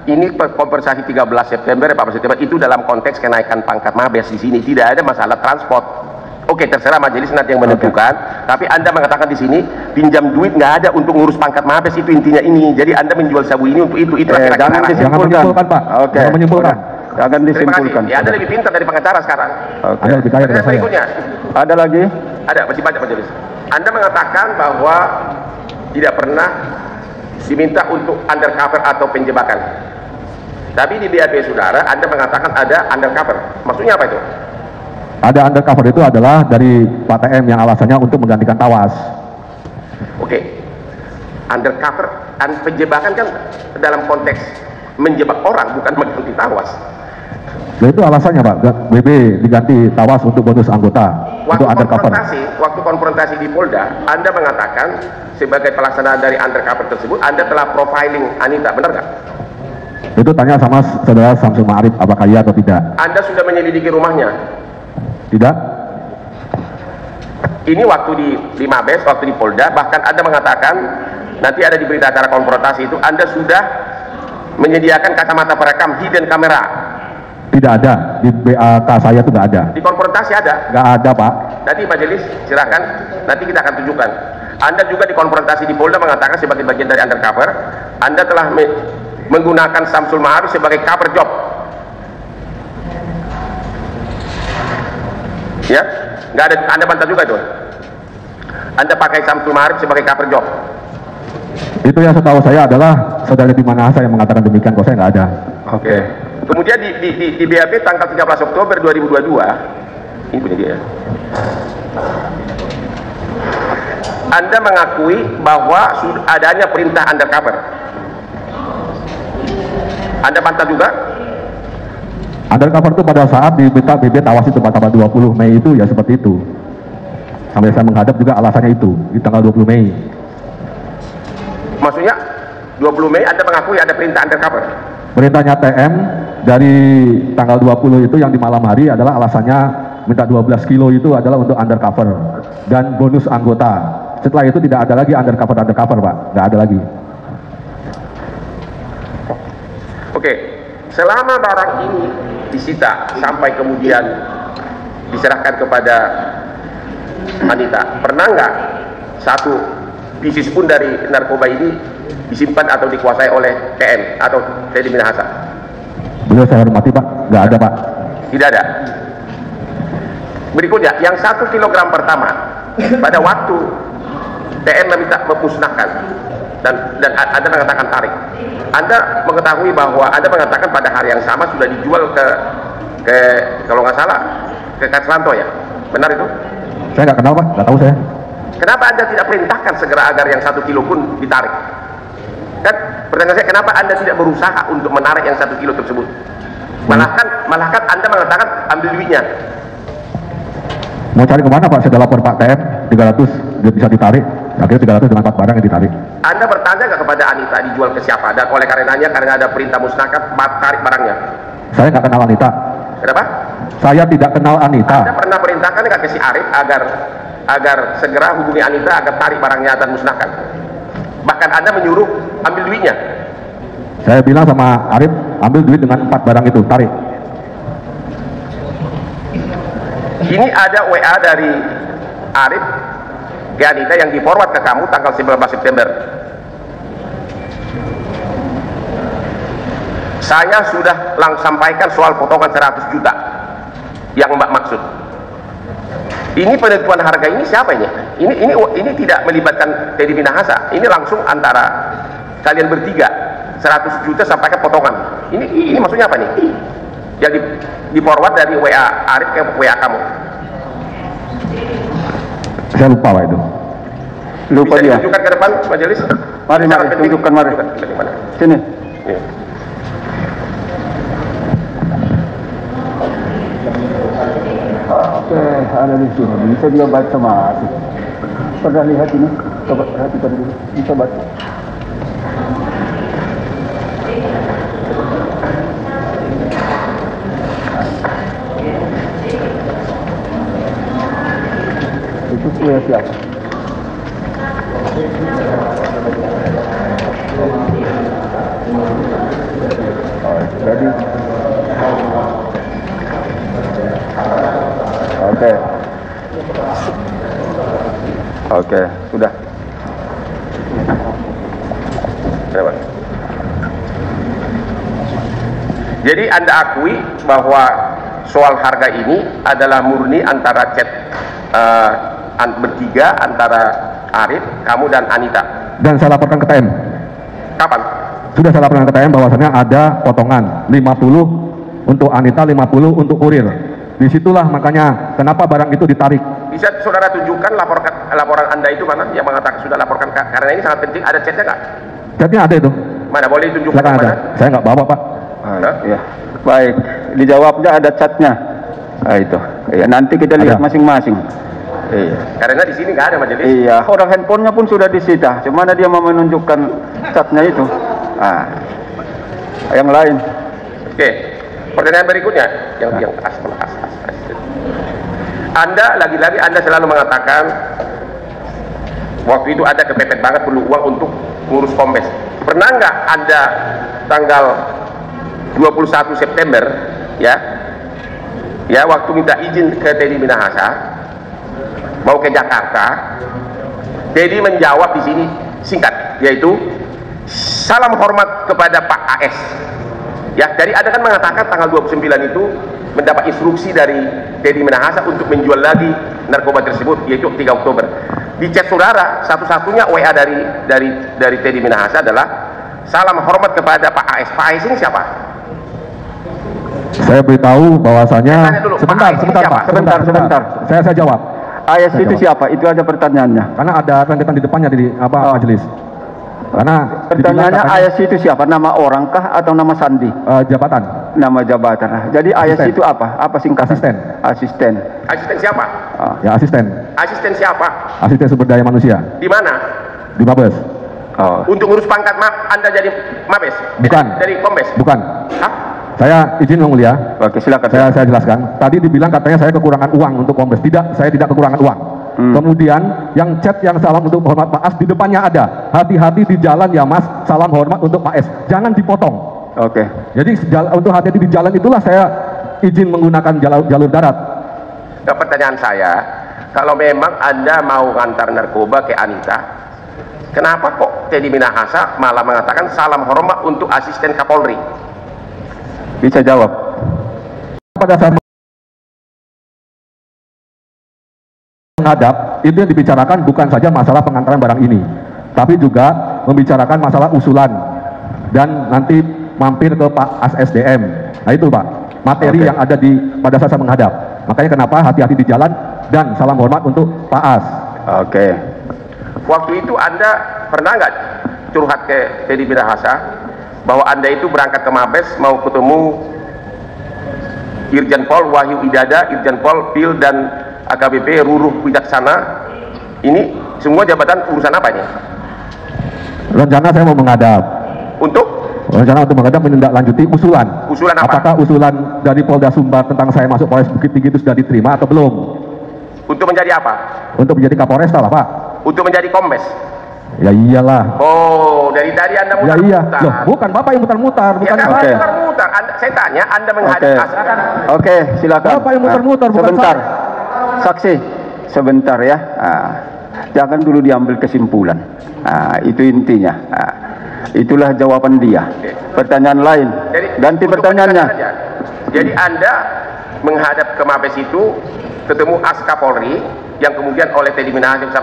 ini kompensasi 13 September, 14 September itu dalam konteks kenaikan pangkat Mabes di sini, tidak ada masalah transport. Oke, terserah majelis nanti yang menentukan. Tapi Anda mengatakan di sini pinjam duit nggak ada untuk ngurus pangkat Mabes, itu intinya ini. Jadi Anda menjual sabu ini untuk itu. Itulah kira-kira jangan arahnya. Jangan menyimpulkan, Pak. Oke. Jangan menyimpulkan. Jangan Terima disimpulkan. kasih. Ya, Anda lebih pintar dari pengacara sekarang. Oke. Anda lebih kaya dari Pertanyaan saya. berikutnya. Ada lagi? Ada, masih banyak majelis. Anda mengatakan bahwa tidak pernah diminta untuk undercover atau penjebakan. Tapi di BAP saudara, Anda mengatakan ada undercover. Maksudnya apa itu? Ada undercover itu adalah dari PTM yang alasannya untuk menggantikan Tawas. Oke. Undercover dan penjebakan kan dalam konteks menjebak orang, bukan mengganti Tawas. Nah, itu alasannya, Pak. BB diganti Tawas untuk bonus anggota. Untuk undercover. Waktu konfrontasi di Polda, Anda mengatakan sebagai pelaksanaan dari undercover tersebut, Anda telah profiling Anita, benar nggak? Itu tanya sama saudara Samsul Ma'arif apakah iya atau tidak. Anda sudah menyelidiki rumahnya? Tidak? Ini waktu di Mabes, waktu di Polda, bahkan Anda mengatakan nanti ada di berita acara konfrontasi itu Anda sudah menyediakan kacamata perekam hidden kamera. Tidak ada. Di BAK saya itu nggak ada. Di konfrontasi ada. Nggak ada, Pak. Nanti majelis silakan, nanti kita akan tunjukkan. Anda juga di konfrontasi di Polda mengatakan sebagai bagian dari undercover, Anda telah menggunakan Samsul Ma'arif sebagai cover job. Ya, nggak ada. Anda bantah juga itu. Anda pakai Samsul Ma'arif sebagai cover job. Itu yang setahu saya adalah saudara di mana saya mengatakan demikian, kok saya nggak ada. Oke. Kemudian di BAP tanggal 13 Oktober 2022, ini punya dia. Anda mengakui bahwa adanya perintah undercover. Anda bantah juga? Undercover itu pada saat diminta BB Tawas itu tanggal 20 Mei itu ya seperti itu. Sampai saya menghadap juga alasannya itu di tanggal 20 Mei. Maksudnya 20 Mei Anda mengakui ada perintah undercover? Perintahnya TM dari tanggal 20 itu yang di malam hari adalah alasannya minta 12 kilo itu adalah untuk undercover dan bonus anggota. Setelah itu tidak ada lagi undercover Pak, nggak ada lagi. Oke, selama barang ini disita sampai kemudian diserahkan kepada Anita, pernah nggak satu pieces pun dari narkoba ini disimpan atau dikuasai oleh TM atau Teddy Minahasa? Beliau saya hormati Pak, nggak ada Pak. Tidak ada. Berikutnya, yang 1 kilogram pertama pada waktu TM meminta memusnahkan dan Anda mengatakan tarik. Anda mengetahui bahwa Anda mengatakan pada hari yang sama sudah dijual ke kalau nggak salah ke Kasranto ya, benar itu? Saya nggak kenal Pak, nggak tahu saya. Kenapa Anda tidak perintahkan segera agar yang 1 kilo pun ditarik? Kan pertanyaan saya, kenapa Anda tidak berusaha untuk menarik yang 1 kilo tersebut? Malahkan Anda mengatakan ambil duitnya. Mau cari kemana Pak? Saya sudah lapor Pak TM, 300 dia bisa ditarik. Akhirnya 300 dengan 4 barang yang ditarik. Anda bertanya nggak kepada Anita dijual ke siapa? Dan oleh karenanya karena ada perintah musnahkan, tarik barangnya. Saya nggak kenal Anita. Kenapa? Saya tidak kenal Anita. Anda pernah perintahkan nggak ke si Arif agar segera hubungi Anita agar tarik barangnya dan musnahkan? Bahkan Anda menyuruh ambil duitnya. Saya bilang sama Arif, ambil duit dengan 4 barang itu, tarik. Ini ada WA dari Arif ke Anita yang di-forward ke kamu tanggal 19 September. Saya sudah sampaikan soal potongan 100 juta yang Mbak maksud. Ini penentuan harga ini siapa ini? Ini tidak melibatkan Teddy Minahasa. Ini langsung antara kalian bertiga. 100 juta sampaikan potongan. Ini maksudnya apa nih? Yang di forward dari WA Arif ke WA kamu. Saya lupa Pak itu. Lupa Bisa dia. ditunjukkan ke depan majelis? Mari, tunjukkan mari. Sini. Ya. Oke, ada di sini. Bisa dia baca masih. Pernah lihat ini? Coba perhatikan dulu. Bisa baca. Itu punya siapa? Jadi Oke, sudah. Jadi Anda akui bahwa soal harga ini adalah murni antara chat bertiga antara Arif, kamu dan Anita. Dan saya laporkan ke TM. Kapan? Sudah saya laporkan ke TM bahwasannya ada potongan 50 untuk Anita, 50 untuk kurir. Disitulah makanya kenapa barang itu ditarik. Bisa saudara tunjukkan laporan Anda itu mana yang mengatakan sudah laporkan, karena ini sangat penting. Ada chatnya nggak? Chatnya ada itu. Mana boleh ditunjukkan? Silakan ada. Saya nggak bawa Pak. Ya, baik. Dijawabnya ada catnya. Nah, itu. Ya, nanti kita lihat masing-masing. Iya. Karena di sini nggak ada majelis. Iya, orang handphonenya pun sudah disita. Cuma dia mau menunjukkan catnya itu. Nah, yang lain. Oke, pertanyaan berikutnya yang Anda lagi-lagi Anda selalu mengatakan waktu itu Anda kepepet banget perlu uang untuk ngurus kombes. Pernah nggak Anda tanggal 21 September ya waktu minta izin ke Teddy Minahasa mau ke Jakarta, Teddy menjawab di sini singkat, yaitu salam hormat kepada Pak AS. Ya, jadi Anda kan mengatakan tanggal 29 itu mendapat instruksi dari Teddy Minahasa untuk menjual lagi narkoba tersebut, yaitu 3 Oktober. Di chat saudara, satu-satunya WA dari Teddy Minahasa adalah salam hormat kepada Pak AS. Pak AS ini siapa? Saya beritahu bahwasanya sebentar Sebentar. Saya jawab. AS itu siapa? Itu ada pertanyaannya. Karena ada rentetan di depannya di majelis. Karena pertanyaannya AS itu siapa? Nama orangkah atau nama sandi? Jabatan. Nama jabatan. Jadi AS itu apa? Apa singkatan? Asisten. Asisten siapa? Ya asisten. Asisten siapa? Asisten sumber daya manusia. Di mana? Di Mabes. Untuk ngurus pangkat Anda jadi Mabes? Bukan. Dari Kombes? Bukan. Hah? Saya izin Yang Mulia. Oke, silakan. Saya jelaskan. Tadi dibilang katanya saya kekurangan uang untuk Kombes. Tidak, saya tidak kekurangan uang. Kemudian yang chat yang salam untuk hormat Pak As di depannya ada. Hati-hati di jalan ya Mas, salam hormat untuk Pak S. Jangan dipotong. Oke. Jadi untuk hati-hati di jalan itulah saya izin menggunakan jalur darat. Nah, pertanyaan saya, kalau memang Anda mau ngantar narkoba ke Anita, Kenapa kok Teddy Minahasa malah mengatakan salam hormat untuk asisten Kapolri? Bisa jawab. Pada saat menghadap, itu yang dibicarakan bukan saja masalah pengantaran barang ini, tapi juga membicarakan masalah usulan dan nanti mampir ke Pak ASDM. Nah itu Pak, materi yang ada pada saat saya menghadap. Makanya kenapa hati-hati di jalan dan salam hormat untuk Pak As. Waktu itu Anda pernah nggak curhat ke Teddy Minahasa bahwa Anda itu berangkat ke Mabes mau ketemu Irjen Pol Wahyu Idada, Irjen Pol Pil dan AKBP Ruruh Wijaksana? Ini semua jabatan urusan apa ini? Rencana saya mau menghadap. Rencana untuk menghadap menindaklanjuti usulan. Usulan apa? Apakah usulan dari Polda Sumbar tentang saya masuk Polres Bukit Tinggi itu sudah diterima atau belum? Untuk menjadi apa? Untuk menjadi Kapolresta lah Pak. Untuk menjadi Kombes? Ya iyalah. Oh, dari tadi Anda mutar-mutar. Ya iya. Loh, bukan Bapak yang mutar-mutar, bukan ya, saya. Mutar-mutar. Saya tanya, Anda menghadap Oke, silakan. Bapak yang mutar-mutar, bukan sebentar. saya. Saksi, sebentar ya. Jangan dulu diambil kesimpulan. Itu intinya. Itulah jawaban dia. Pertanyaan lain. Ganti pertanyaannya. Jadi Anda menghadap ke Mabes itu ketemu As Kapolri yang kemudian oleh Teddy Minahasa bisa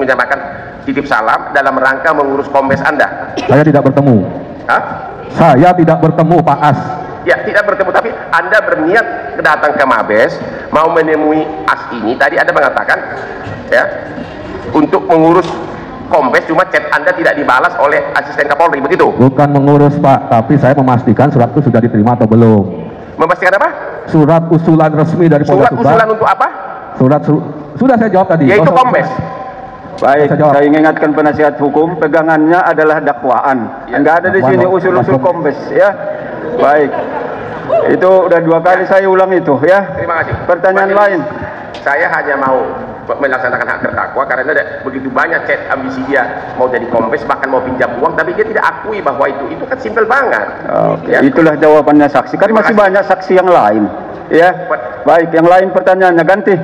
menyampaikan titip salam dalam rangka mengurus Kombes Anda. Saya tidak bertemu. Hah? Saya tidak bertemu Pak As. Ya, tidak bertemu, tapi Anda berniat datang ke Mabes mau menemui As ini. Tadi Anda mengatakan ya untuk mengurus Kombes, cuma chat Anda tidak dibalas oleh asisten Kapolri, begitu? Bukan mengurus Pak, tapi saya memastikan surat itu sudah diterima atau belum. Memastikan apa? Surat usulan resmi dari Polda Surat Sumbar. usulan untuk apa? Sudah saya jawab tadi. Yaitu Kombes. Baik, saya ingatkan penasihat hukum, pegangannya adalah dakwaan. Enggak ada di sini usul-usul Kombes ya. Baik. Itu udah 2 kali saya ulang itu ya. Terima kasih. Pertanyaan lain. Saya hanya mau melaksanakan hak terdakwa karena ada begitu banyak chat ambisi dia mau jadi Kombes, bahkan mau pinjam uang, tapi dia tidak akui bahwa itu kan simpel banget. Oke, ya. Itulah jawabannya saksi. Kan masih banyak saksi yang lain. Ya. Baik, yang lain pertanyaannya ganti.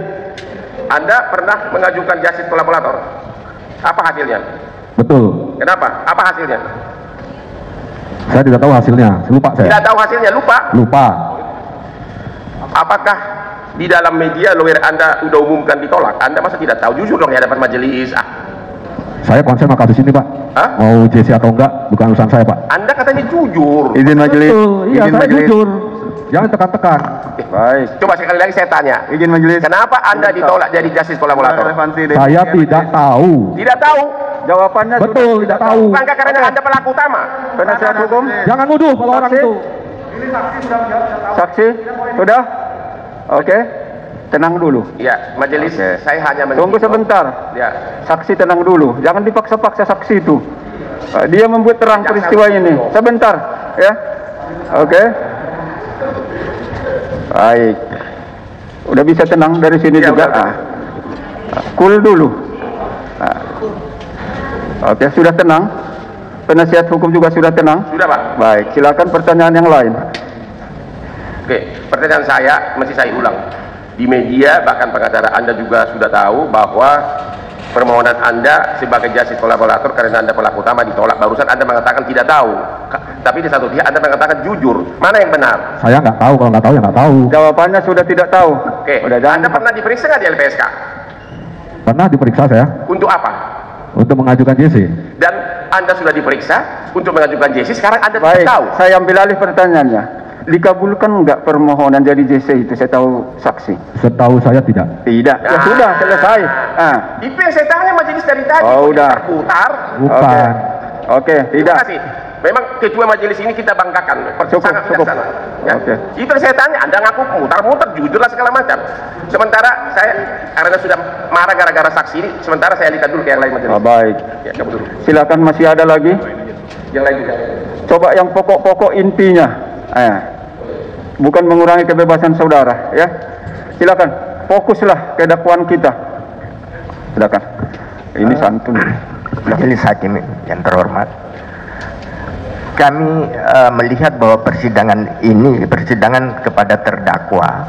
Anda pernah mengajukan justice kolaborator? Apa hasilnya? Betul. Kenapa? Apa hasilnya? Saya tidak tahu hasilnya. Lupa saya. Tidak tahu hasilnya, lupa? Lupa. Apakah di dalam media lawyer Anda sudah umumkan ditolak? Anda masa tidak tahu? Jujur dong di hadapan majelis. Saya konsen sama kasus ini Pak. Hah? Mau JC atau enggak bukan urusan saya Pak. Anda katanya jujur. Izin majelis. Iya, izin saya majelis. jujur. Jangan tekan-tekan. Baik. Coba sekali lagi saya tanya. Izin majelis. Kenapa Anda ditolak jadi justice kolaborator? Saya tidak tahu. Tidak tahu. Jawabannya Betul, sudah tidak tahu. Bukankah karena Anda pelaku utama? Penasihat hukum. Jangan nuduh kalau orang Saksi? itu. Saksi sudah? Oke. Tenang dulu. Ya, majelis. Oke. Saya hanya Tunggu sebentar. Ya. Saksi tenang dulu. Jangan dipaksa-paksa saksi itu. Dia membuat terang peristiwa ini. Sebentar, ya. Oke. Baik. Udah bisa tenang dari sini Ya, juga. udah. Cool dulu. Oke, sudah tenang. Penasihat hukum juga sudah tenang. Sudah, Pak. Baik, silakan pertanyaan yang lain. Oke, pertanyaan saya masih saya ulang. Di media bahkan pengacara Anda juga sudah tahu bahwa permohonan Anda sebagai justice kolaborator karena Anda pelaku utama ditolak. Barusan Anda mengatakan tidak tahu. Tapi di satu pihak Anda mengatakan jujur. Mana yang benar? Saya nggak tahu, kalau nggak tahu ya nggak tahu. Jawabannya sudah tidak tahu. Oke, Udah, jangan Anda pernah diperiksa nggak di LPSK? Pernah diperiksa saya Untuk apa? untuk mengajukan JC. Dan Anda sudah diperiksa untuk mengajukan JC, sekarang Anda Baik, tidak tahu. saya ambil alih pertanyaannya. Dikabulkan enggak permohonan jadi JC itu? Saya tahu saksi. Setahu saya tidak. Tidak. Ya sudah, selesai. Itu yang saya tanya majelis dari tadi. Oh, udah. Putar. Bukan. Oke, Terima tidak. kasih. Memang ketua majelis ini kita banggakan. Cukup, Sangat cukup. bijaksana. Ya. Oke. Itu yang saya tanya. Anda ngaku mutar-mutar, jujurlah segala macam. Sementara saya karena sudah marah gara-gara saksi ini, sementara saya lihat dulu ke yang lain majelis. Baik. Ya, kamu dulu. Silakan, masih ada lagi. Yang lain juga. Coba yang pokok-pokok intinya. Bukan mengurangi kebebasan saudara, ya. Silakan, fokuslah ke dakwaan kita. Silakan. Ini santun. Majelis Hakim yang terhormat, kami melihat bahwa persidangan ini persidangan kepada terdakwa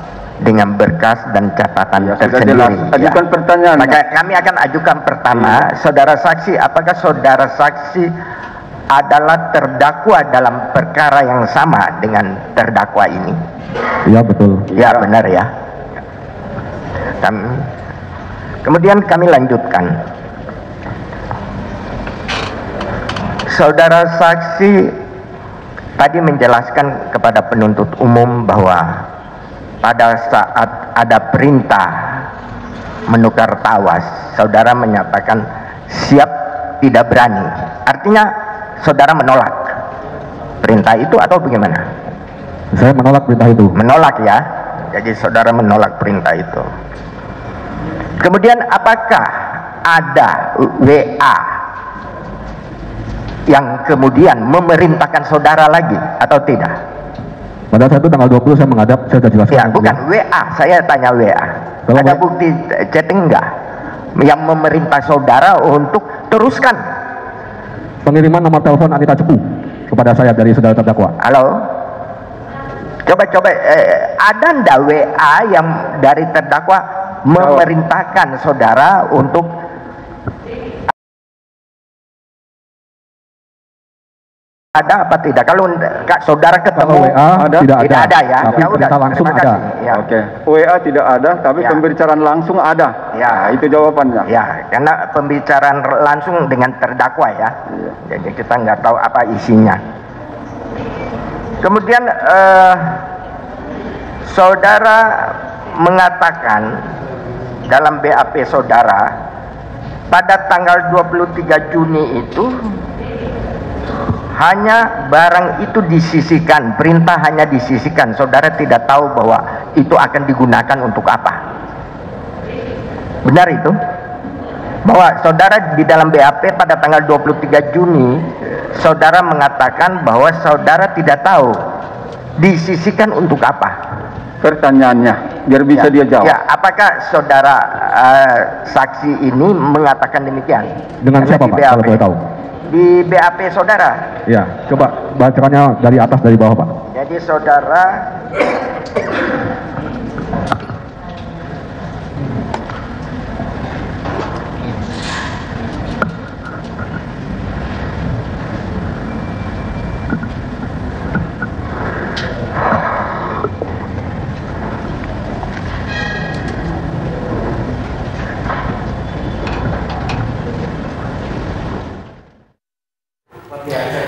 dengan berkas dan catatan sudah tersendiri. jelas. Ajukan pertanyaan. Maka kami akan ajukan pertama, saudara saksi, apakah saudara saksi adalah terdakwa dalam perkara yang sama dengan terdakwa ini? Iya, betul. Ya, benar ya. Kemudian kami lanjutkan. Saudara saksi tadi menjelaskan kepada penuntut umum bahwa pada saat ada perintah menukar tawas, saudara menyatakan siap, tidak berani. Artinya saudara menolak perintah itu atau bagaimana? Saya menolak perintah itu. Menolak ya. Jadi saudara menolak perintah itu. Kemudian apakah ada WA yang kemudian memerintahkan saudara lagi atau tidak? Pada saat itu tanggal 20 saya menghadap, saya sudah jelaskan. Ya, bukan WA, saya tanya WA. Kalau ada bukti chatting enggak yang memerintah saudara untuk teruskan? Pengiriman nomor telepon Anita Cepu kepada saya dari saudara terdakwa. Halo? Coba ada ndak WA yang dari terdakwa memerintahkan saudara untuk ada apa tidak? Kalau saudara ketemu WA tidak ada ya. Tapi Ya udah, perintah langsung terima ada. kasih. Ya. Oke. WA tidak ada, tapi Ya. pembicaraan langsung ada. Ya. Nah, itu jawabannya. Ya, karena pembicaraan langsung dengan terdakwa ya. Jadi kita nggak tahu apa isinya. Kemudian saudara mengatakan dalam BAP saudara pada tanggal 23 Juni itu hanya barang itu disisihkan, perintah hanya disisihkan. Saudara tidak tahu bahwa itu akan digunakan untuk apa. Benar itu? Bahwa saudara di dalam BAP pada tanggal 23 Juni, saudara mengatakan bahwa saudara tidak tahu disisihkan untuk apa. Pertanyaannya, biar bisa dia jawab. Ya, apakah saudara saksi ini mengatakan demikian? Dengan Karena siapa di Pak, BAP. kalau boleh tahu? Di BAP saudara. Ya, coba bacakannya dari atas dari bawah Pak. Jadi saudara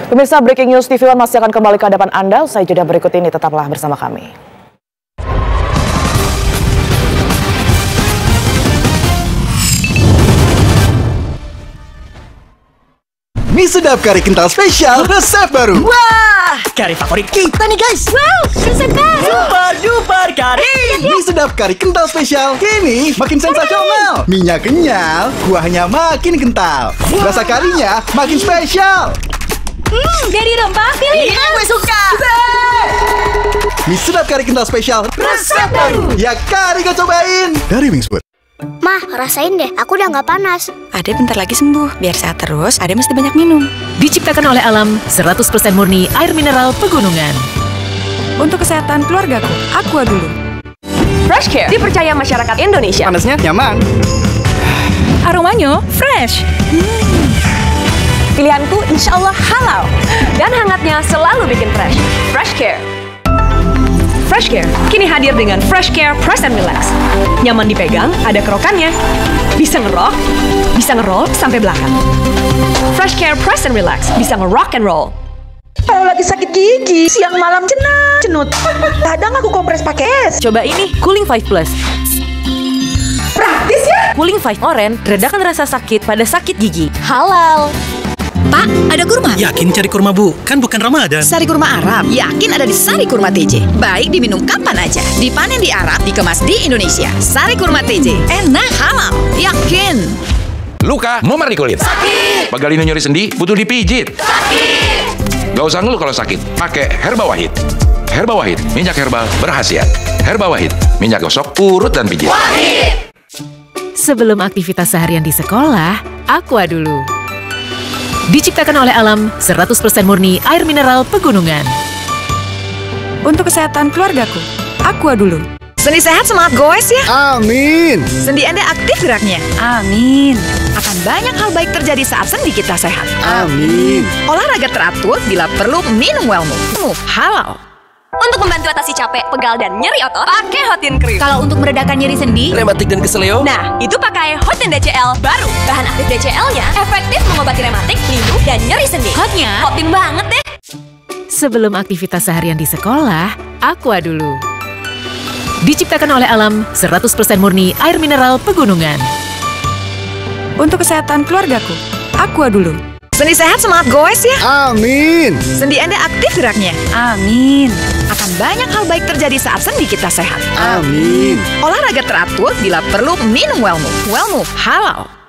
Pemirsa, Breaking News TV One masih akan kembali ke hadapan Anda. Usai jeda berikut ini, tetaplah bersama kami. Mie sedap kari kental spesial resep baru. Wah, kari favorit kita nih guys. Wow, resep baru. Super duper kari. Mie sedap kari kental spesial kini makin sensasional. Minyak kenyal, kuahnya makin kental. Rasa karinya makin spesial. Dari rempah pilih yang gue suka. Mie sedap kari kental spesial Resep baru. ya kari kau cobain dari Wingswood. Mah, rasain deh, aku udah nggak panas. Ade bentar lagi sembuh, biar sehat terus, Ade mesti banyak minum. Diciptakan oleh alam, 100% murni air mineral pegunungan. Untuk kesehatan keluargaku, Aqua dulu. Fresh Care dipercaya masyarakat Indonesia. Panasnya nyaman. Aromanya fresh. Pilihanku insya Allah halal. Dan hangatnya selalu bikin fresh. Fresh Care. Fresh Care kini hadir dengan Fresh Care Press and Relax. Nyaman dipegang, ada kerokannya. Bisa ngerok, bisa ngeroll sampai belakang. Fresh Care Press and Relax bisa ngerock and roll. Kalau lagi sakit gigi, siang malam cenut. Kadang aku kompres pakai es. Coba ini, Cooling 5 Plus. Praktis ya? Cooling 5 Orange, redakan rasa sakit pada sakit gigi. Halal. Pak, ada kurma? Yakin cari kurma Bu? Kan bukan Ramadan. Sari kurma Arab, yakin ada di Sari Kurma TJ. Baik diminum kapan aja. Dipanen di Arab, dikemas di Indonesia. Sari Kurma TJ, enak, halal, yakin. Luka, memar di kulit. Sakit. Pegalino nyeri sendi, butuh dipijit. Sakit. Gak usah ngeluh kalau sakit, pakai Herba Wahid. Herba Wahid, minyak herbal berkhasiat. Herba Wahid, minyak gosok, urut dan pijit. Wahid. Sebelum aktivitas seharian di sekolah, Aqua dulu. Diciptakan oleh alam, 100% murni air mineral pegunungan. Untuk kesehatan keluargaku, Aqua dulu. Sendi sehat semangat goes ya. Amin. Sendi Anda aktif geraknya. Amin. Akan banyak hal baik terjadi saat sendi kita sehat. Amin. Olahraga teratur, bila perlu minum Wellmove. Halal. Untuk membantu atasi capek, pegal, dan nyeri otot, pakai Hotin Cream. Kalau untuk meredakan nyeri sendi, rematik dan keseleo, nah, itu pakai Hotin DCL baru. Bahan aktif DCL-nya efektif mengobati rematik, linu, dan nyeri sendi. hotnya Hotin banget deh. Sebelum aktivitas seharian di sekolah, Aqua dulu. Diciptakan oleh alam, 100% murni air mineral pegunungan. Untuk kesehatan keluargaku, Aqua dulu. Sendi sehat semangat goes ya. Amin. Sendi Anda aktif geraknya. Amin. Akan banyak hal baik terjadi saat sendi kita sehat. Amin. Olahraga teratur, bila perlu minum Wellmove. Wellmove halal.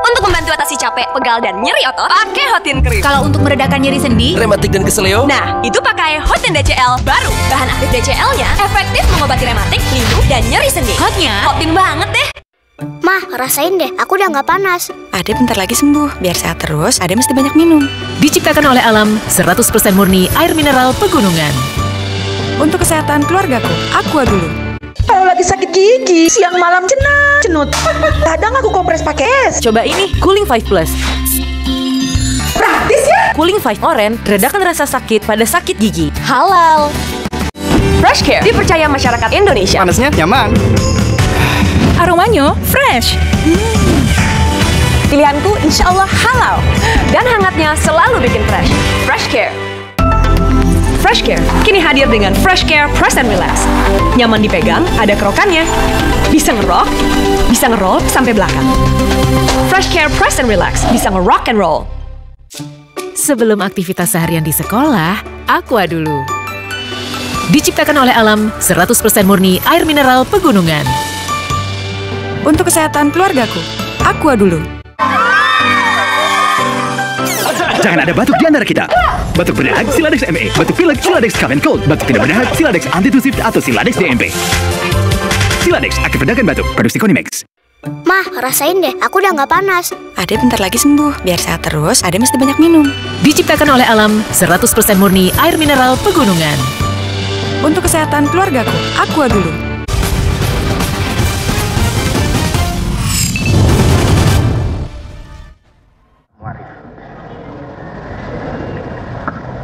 Untuk membantu atasi capek, pegal, dan nyeri otot, pakai Hotin Cream. kalau untuk meredakan nyeri sendi, rematik dan keseleo, Nah, itu pakai Hotin DCL baru. Bahan aktif DCL-nya efektif mengobati rematik, linu, dan nyeri sendi. hotnya Hotin banget deh. Mah, rasain deh, aku udah nggak panas. Ade bentar lagi sembuh, biar sehat terus, Ade mesti banyak minum. Diciptakan oleh alam, 100% murni air mineral pegunungan. Untuk kesehatan keluargaku, Aqua dulu. Kalau lagi sakit gigi, siang malam cenut. Kadang aku kompres pakai es. coba ini Cooling 5 Plus. Praktis ya? Cooling 5 Orange redakan rasa sakit pada sakit gigi. Halal. Fresh Care dipercaya masyarakat Indonesia. Panasnya nyaman. Aromanya fresh. Pilihanku insya Allah halal. Dan hangatnya selalu bikin fresh. Fresh Care. Fresh Care kini hadir dengan Fresh Care Press and Relax. Nyaman dipegang, ada kerokannya. Bisa ngerok, bisa ngeroll sampai belakang. Fresh Care Press and Relax bisa ngerock and roll. Sebelum aktivitas seharian di sekolah, Aqua dulu. Diciptakan oleh alam, 100% murni air mineral pegunungan. Untuk kesehatan keluargaku, Aqua dulu. Jangan ada batuk di antara kita. Batuk berdahak Siladex ME, batuk pilek Siladex Cough and Cold, batuk tidak berdahak Siladex Antitusif atau Siladex DMP. Siladex akan redakan batuk, produksi Konimax. Mah, rasain deh, aku udah nggak panas. Ade bentar lagi sembuh, biar sehat terus, Ade mesti banyak minum. Diciptakan oleh alam, 100% murni air mineral pegunungan. Untuk kesehatan keluargaku, Aqua dulu.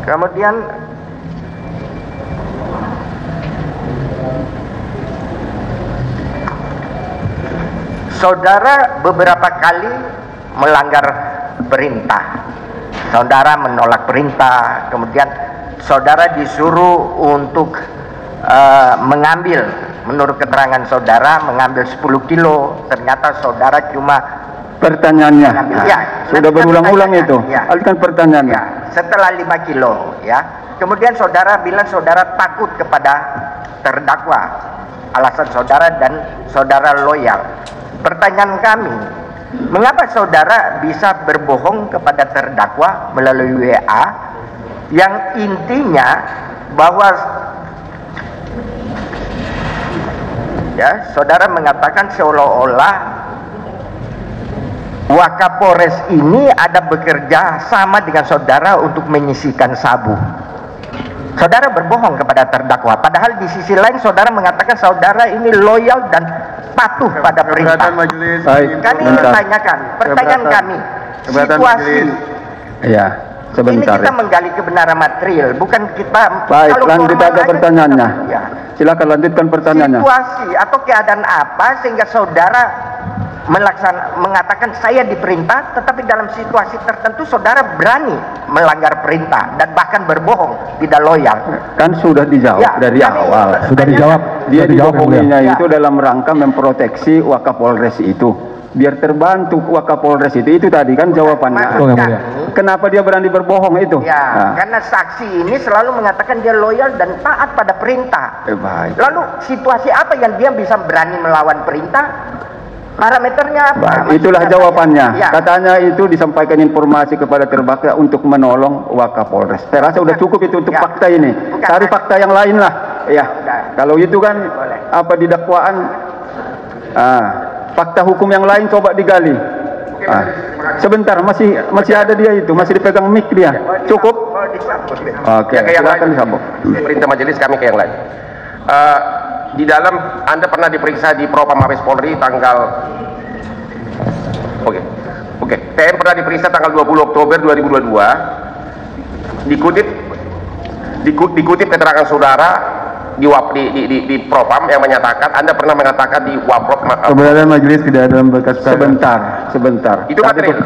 Kemudian saudara beberapa kali melanggar perintah. Saudara menolak perintah, kemudian saudara disuruh untuk mengambil, menurut keterangan saudara, mengambil 10 kilo. Ternyata saudara cuma pertanyaannya. Ya, sudah berulang-ulang itu. Ya. Alihkan pertanyaannya. Ya, setelah 5 kilo, ya. Kemudian saudara bilang saudara takut kepada terdakwa. Alasan saudara dan saudara loyal. Pertanyaan kami, mengapa saudara bisa berbohong kepada terdakwa melalui WA yang intinya bahwa ya, saudara mengatakan seolah-olah Wakapolres ini ada bekerja sama dengan saudara untuk menyisikan sabu. Saudara berbohong kepada terdakwa, padahal di sisi lain saudara mengatakan saudara ini loyal dan patuh pada perintah. Majelis. Kami bertanyakan, pertanyaan kami, situasi ya, sebentar. ini kita menggali kebenaran material, bukan kita. Baik, kalau lanjut formal aja pertanyaannya. Ya. Silakan lanjutkan pertanyaannya. Situasi atau keadaan apa sehingga saudara mengatakan saya diperintah, tetapi dalam situasi tertentu saudara berani melanggar perintah dan bahkan berbohong, tidak loyal. Kan sudah dijawab Ya, dari awal. Sudah dijawab. Dia Sudah dijawab, dibohonginya ya. itu dalam rangka memproteksi Wakapolres itu. Biar terbantu Wakapolres itu tadi kan jawabannya. Kenapa dia berani berbohong itu? Ya, Nah. karena saksi ini selalu mengatakan dia loyal dan taat pada perintah. Baik. Lalu situasi apa yang dia bisa berani melawan perintah? Parameternya apa? Baik, itulah jawabannya. Ya. Katanya itu disampaikan informasi kepada terdakwa untuk menolong Wakapolres. Saya rasa udah cukup itu untuk fakta ini. Cari fakta yang lain lah. Ya. Kalau itu kan apa di dakwaan? Fakta hukum yang lain coba digali. Sebentar, masih ada dia itu, masih dipegang mic dia. Cukup? Oke, Ya, ke yang silakan lain. disambung. Perintah majelis kami ke yang lain. di dalam Anda pernah diperiksa di Propam Mabes Polri tanggal TM pernah diperiksa tanggal 20 Oktober 2022. Dikutip keterangan saudara di Propam yang menyatakan Anda pernah mengatakan di Waprop keberadaan majelis tidak dalam berkas sebentar. Itu material.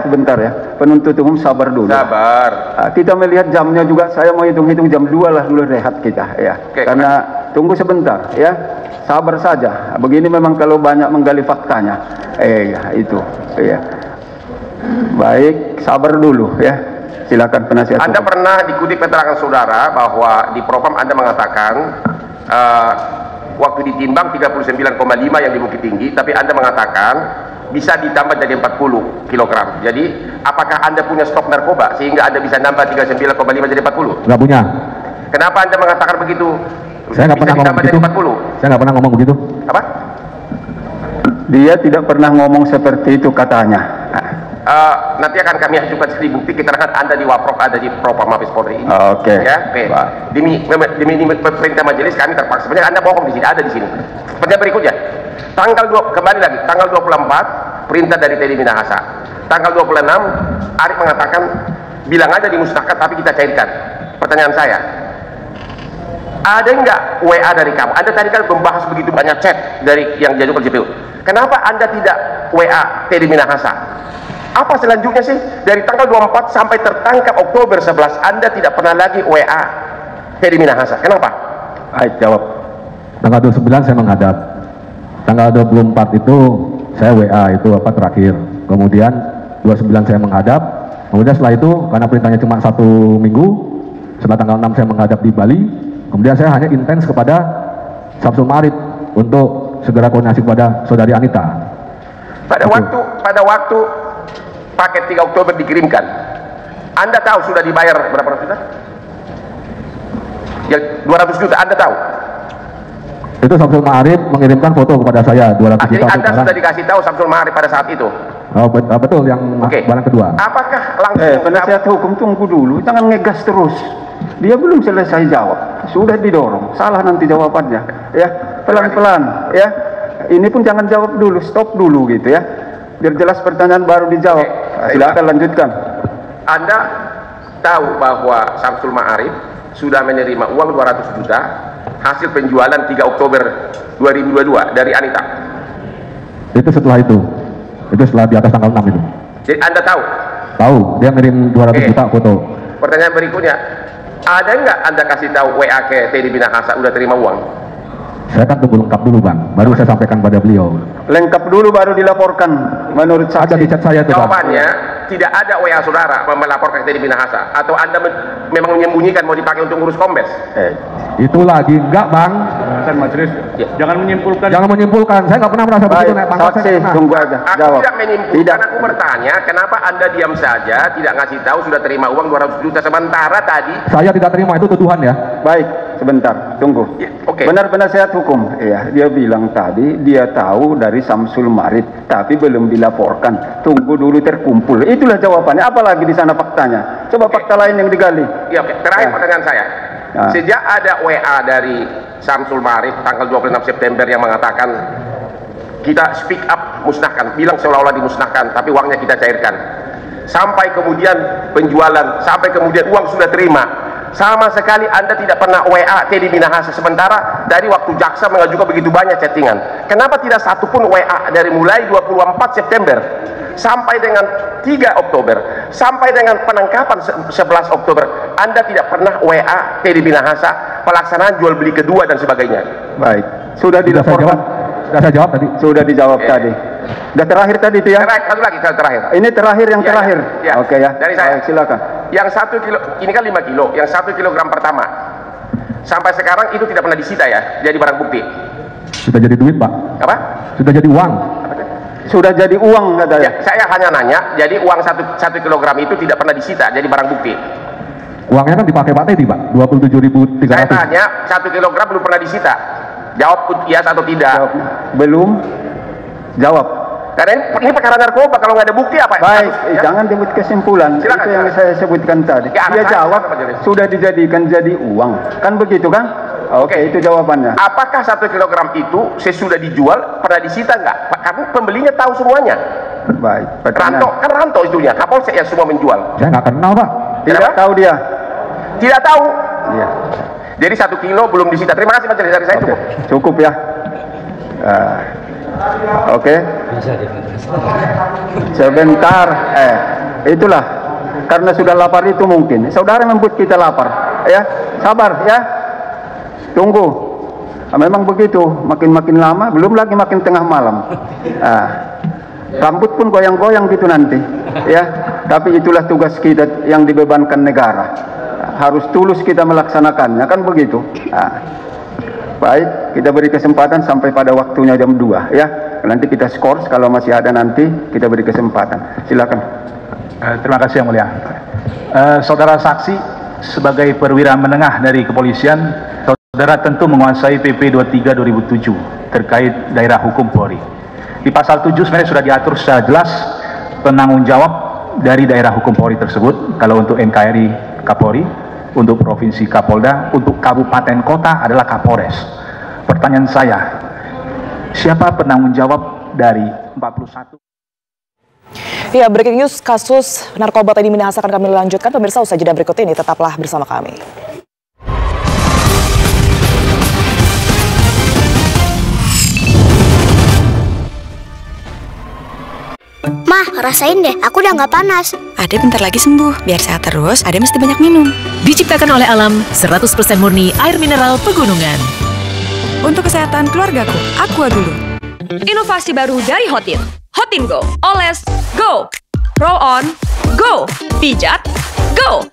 Sebentar ya. Penuntut umum sabar dulu. Kita melihat jamnya juga, saya mau hitung jam 2 lah dulu rehat kita ya. Karena tunggu sebentar ya. Sabar saja. Begini memang kalau banyak menggali faktanya. Ya itu. Ya. Baik, sabar dulu ya. Silakan penasihat. Anda pernah dikutip keterangan saudara bahwa di Propam Anda mengatakan waktu ditimbang 39,5 yang di Bukit Tinggi, tapi Anda mengatakan bisa ditambah jadi 40 kg. Jadi apakah Anda punya stok narkoba sehingga Anda bisa nambah 39,5 jadi 40? Nggak punya. Kenapa Anda mengatakan begitu? Saya nggak pernah ngomong begitu. Saya nggak pernah ngomong begitu. Apa? Dia tidak pernah ngomong seperti itu katanya. Nanti akan kami ajukan studi bukti keterangan Anda di Waprop, ada di Propam Mabes Polri ini. Oke. Ya, demi perintah majelis kami terpaksa. Sebenarnya Anda bohong di sini, ada di sini. Pertanyaan berikutnya. Kembali lagi, tanggal 24 perintah dari Teddy Minahasa. Tanggal 26 Arif mengatakan bilang aja dimusnahkan tapi kita cairkan. Pertanyaan saya, ada nggak WA dari kamu? Anda tadi kan membahas begitu banyak chat dari yang diajukan JPU. Kenapa Anda tidak WA Teddy Minahasa? Apa selanjutnya sih? Dari tanggal 24 sampai tertangkap Oktober 11 Anda tidak pernah lagi WA Teddy Minahasa. Kenapa? Baik, jawab. Tanggal 29 saya menghadap. Tanggal 24 itu saya WA itu terakhir. Kemudian 29 saya menghadap. Kemudian setelah itu karena perintahnya cuma 1 minggu, setelah tanggal 6 saya menghadap di Bali. Kemudian saya hanya intens kepada Samsul Ma'arif untuk segera koordinasi kepada saudari Anita. Pada waktu paket 3 Oktober dikirimkan, Anda tahu sudah dibayar berapa ratus juta? Ya 200 juta, Anda tahu? Itu Samsul Ma'arif mengirimkan foto kepada saya 200 juta. Jadi Anda sudah dikasih tahu Samsul Ma'arif pada saat itu? Oh, betul, yang barang kedua. Apakah langsung penasihat hukum tunggu dulu, jangan ngegas terus. Dia belum selesai jawab, sudah didorong, salah nanti jawabannya. Ya, pelan-pelan ya. Ini pun jangan jawab dulu, stop dulu gitu ya. Biar jelas pertanyaan baru dijawab. Silakan lanjutkan. Anda tahu bahwa Samsul Ma'arif sudah menerima uang 200 juta hasil penjualan 3 Oktober 2022 dari Anita? Itu setelah itu. Itu setelah di atas tanggal 6 itu. Jadi Anda tahu? Tahu, dia ngirim 200 juta foto. Pertanyaan berikutnya, ada nggak Anda kasih tahu WA ke Teddy Minahasa udah terima uang? Saya kan tunggu lengkap dulu Bang, baru saya sampaikan pada beliau. Lengkap dulu baru dilaporkan menurut saksi. Ada di chat saya tuh Bang. Jawabannya, tidak ada WA saudara melaporkan ke Teddy Minahasa. Atau Anda memang menyembunyikan mau dipakai untuk ngurus kombes? Itu lagi, enggak Bang. Kan majelis, jangan menyimpulkan. Jangan menyimpulkan, saya nggak pernah merasa begitu naik pangkat. Saksi, tunggu aja. Aku tidak menyimpulkan, aku bertanya, kenapa Anda diam saja, tidak ngasih tahu sudah terima uang 200 juta sementara tadi? Saya tidak terima, itu tuduhan ya. Baik, sebentar, tunggu. Benar-benar sehat hukum. Ya, dia bilang tadi dia tahu dari Samsul Ma'arif, tapi belum dilaporkan. Tunggu dulu terkumpul. Itulah jawabannya. Apalagi di sana faktanya. Coba fakta lain yang digali. Ya, terakhir pertanyaan saya. Sejak ada WA dari Samsul Ma'arif tanggal 26 September yang mengatakan kita speak up musnahkan, bilang seolah-olah dimusnahkan, tapi uangnya kita cairkan. Sampai kemudian penjualan, sampai kemudian uang sudah terima. Sama sekali Anda tidak pernah WA Teddy Minahasa, sementara dari waktu jaksa mengajukan begitu banyak chattingan. Kenapa tidak satu pun WA dari mulai 24 September sampai dengan 3 Oktober sampai dengan penangkapan 11 Oktober Anda tidak pernah WA Teddy Minahasa pelaksanaan jual beli kedua dan sebagainya? Baik, sudah dilaporkan. Sudah saya jawab tadi. Sudah dijawab tadi. Sudah terakhir tadi itu ya? Satu lagi, terakhir. Ini terakhir yang terakhir. Ya. Oke ya. Dari saya. Baik, silakan. Yang 1 kilo, ini kan 5 kilo. Yang 1 kilogram pertama sampai sekarang itu tidak pernah disita ya, jadi barang bukti. Sudah jadi duit Pak. Apa? Sudah jadi uang. Sudah jadi uang katanya. Ya, saya hanya nanya, jadi uang 1 kilogram itu tidak pernah disita, jadi barang bukti. Uangnya kan dipakai Pak Teddy Pak, 27.300. Saya tanya, 1 kilogram belum pernah disita. Jawab iya atau tidak. Belum. Jawab. Karena ini perkara narkoba, kalau nggak ada bukti apa? Baik, jangan dibuat kesimpulan. Silakan, itu yang saya sebutkan tadi. Dia jawab sudah dijadikan jadi uang, kan begitu kan? Oke, itu jawabannya. Apakah 1 kilogram itu sesudah dijual pernah disita nggak? Karena pembelinya tahu semuanya. Baik. Ranto itunya, Kapolsek yang semua menjual. Saya nggak kenal, Pak. Tidak tahu dia. Tidak tahu. Iya. Jadi 1 kilo belum disita. Terima kasih Majelis, dari saya cukup. Cukup ya. Oke. Sebentar. Itulah. Karena sudah lapar itu mungkin. Saudara membuat kita lapar. Ya, sabar ya. Tunggu. Memang begitu. Makin lama, belum lagi makin tengah malam. Rambut pun goyang-goyang gitu nanti. Ya. Tapi itulah tugas kita yang dibebankan negara. Harus tulus kita melaksanakannya, kan begitu. Baik, kita beri kesempatan sampai pada waktunya jam 2 ya. Nanti kita skors, kalau masih ada nanti kita beri kesempatan. Silakan. Terima kasih Yang Mulia. Saudara saksi, sebagai perwira menengah dari kepolisian, saudara tentu menguasai PP 23 2007 terkait daerah hukum Polri. Di pasal 7 sebenarnya sudah diatur secara jelas penanggung jawab dari daerah hukum Polri tersebut. Kalau untuk NKRI Kapolri, untuk provinsi Kapolda, untuk kabupaten kota adalah Kapolres. Pertanyaan saya, siapa penanggung jawab dari 41? Ya, breaking news kasus narkoba Teddy Minahasa akan kami lanjutkan. Pemirsa, usai jeda berikut ini tetaplah bersama kami. Mah, rasain deh, aku udah nggak panas. Ade bentar lagi sembuh, biar sehat terus, Ade mesti banyak minum. Diciptakan oleh alam, 100% murni air mineral pegunungan. Untuk kesehatan keluargaku, Aqua dulu. Inovasi baru dari Hotin. Hotin Go, oles, go. Roll on, go. Pijat, go.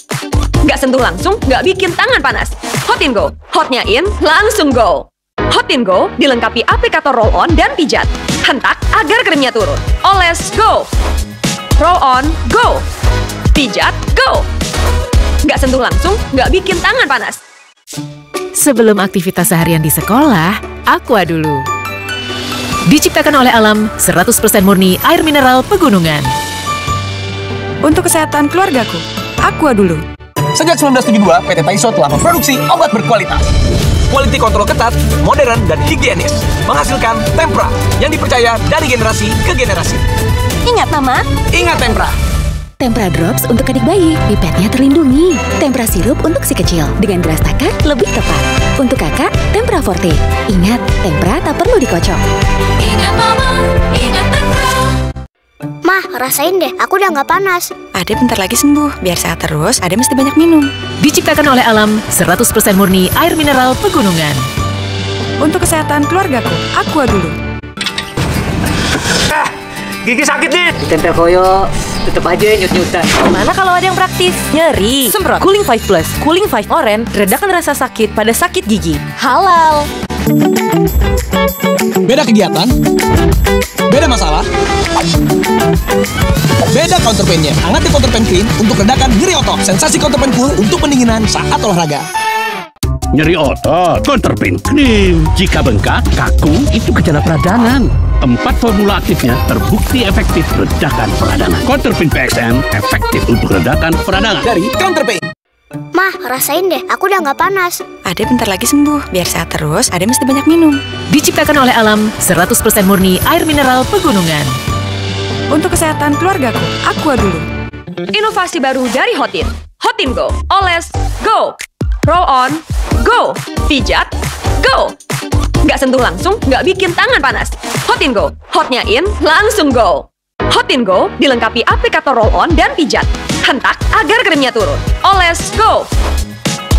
Nggak sentuh langsung, nggak bikin tangan panas. Hotin Go, hotnya in, langsung go. Hotin Go dilengkapi aplikator roll on dan pijat. Hentak agar krimnya turun. Oles, go. Roll on, go. Pijat, go. Nggak sentuh langsung, nggak bikin tangan panas. Sebelum aktivitas seharian di sekolah, Aqua dulu. Diciptakan oleh alam, 100% murni air mineral pegunungan. Untuk kesehatan keluargaku, Aqua dulu. Sejak 1972, PT Taiso telah memproduksi obat berkualitas. Quality control ketat, modern, dan higienis. Menghasilkan Tempra yang dipercaya dari generasi ke generasi. Ingat Mama? Ingat Tempra. Tempra Drops untuk adik bayi, pipetnya terlindungi. Tempra Sirup untuk si kecil, dengan gelas takar lebih tepat. Untuk kakak, Tempra Forte. Ingat, Tempra tak perlu dikocok. Ingat Mama, ingat Tempra. Mah, rasain deh, aku udah nggak panas. Ade bentar lagi sembuh, biar sehat terus, Ade mesti banyak minum. Diciptakan oleh alam, 100% murni air mineral pegunungan. Untuk kesehatan keluargaku, Aqua dulu. Gigi sakit nih. Ditempel koyo, tetep aja nyut-nyutan. Gimana kalau ada yang praktis? Nyeri, semprot Cooling 5 Plus, Cooling 5 Oren, redakan rasa sakit pada sakit gigi. Halal. Beda kegiatan, beda masalah, beda counterpainnya. Hangat di counterpain clean untuk redakan nyeri otot. Sensasi counterpain cool untuk pendinginan saat olahraga. Nyeri otot, counterpain clean. Jika bengkak, kaku, itu gejala peradangan. 4 formula aktifnya terbukti efektif redakan peradangan. Counterpain PXM efektif untuk redakan peradangan. Dari Counterpain. Mah, rasain deh, aku udah nggak panas. Ade bentar lagi sembuh, biar sehat terus, Ade mesti banyak minum. Diciptakan oleh alam, 100% murni air mineral pegunungan. Untuk kesehatan keluargaku, Aqua dulu. Inovasi baru dari Hotin. Hotin Go, oles, go. Roll on, go. Pijat, go. Nggak sentuh langsung, nggak bikin tangan panas. Hotin Go, hotnya in, langsung go. Hotin Go dilengkapi aplikator roll on dan pijat. Hentak agar krimnya turun. Oles, go.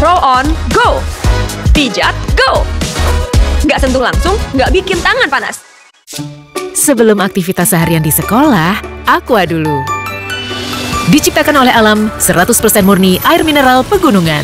Roll on, go. Pijat, go. Nggak sentuh langsung, nggak bikin tangan panas. Sebelum aktivitas seharian di sekolah, Aqua dulu. Diciptakan oleh alam, 100% murni air mineral pegunungan.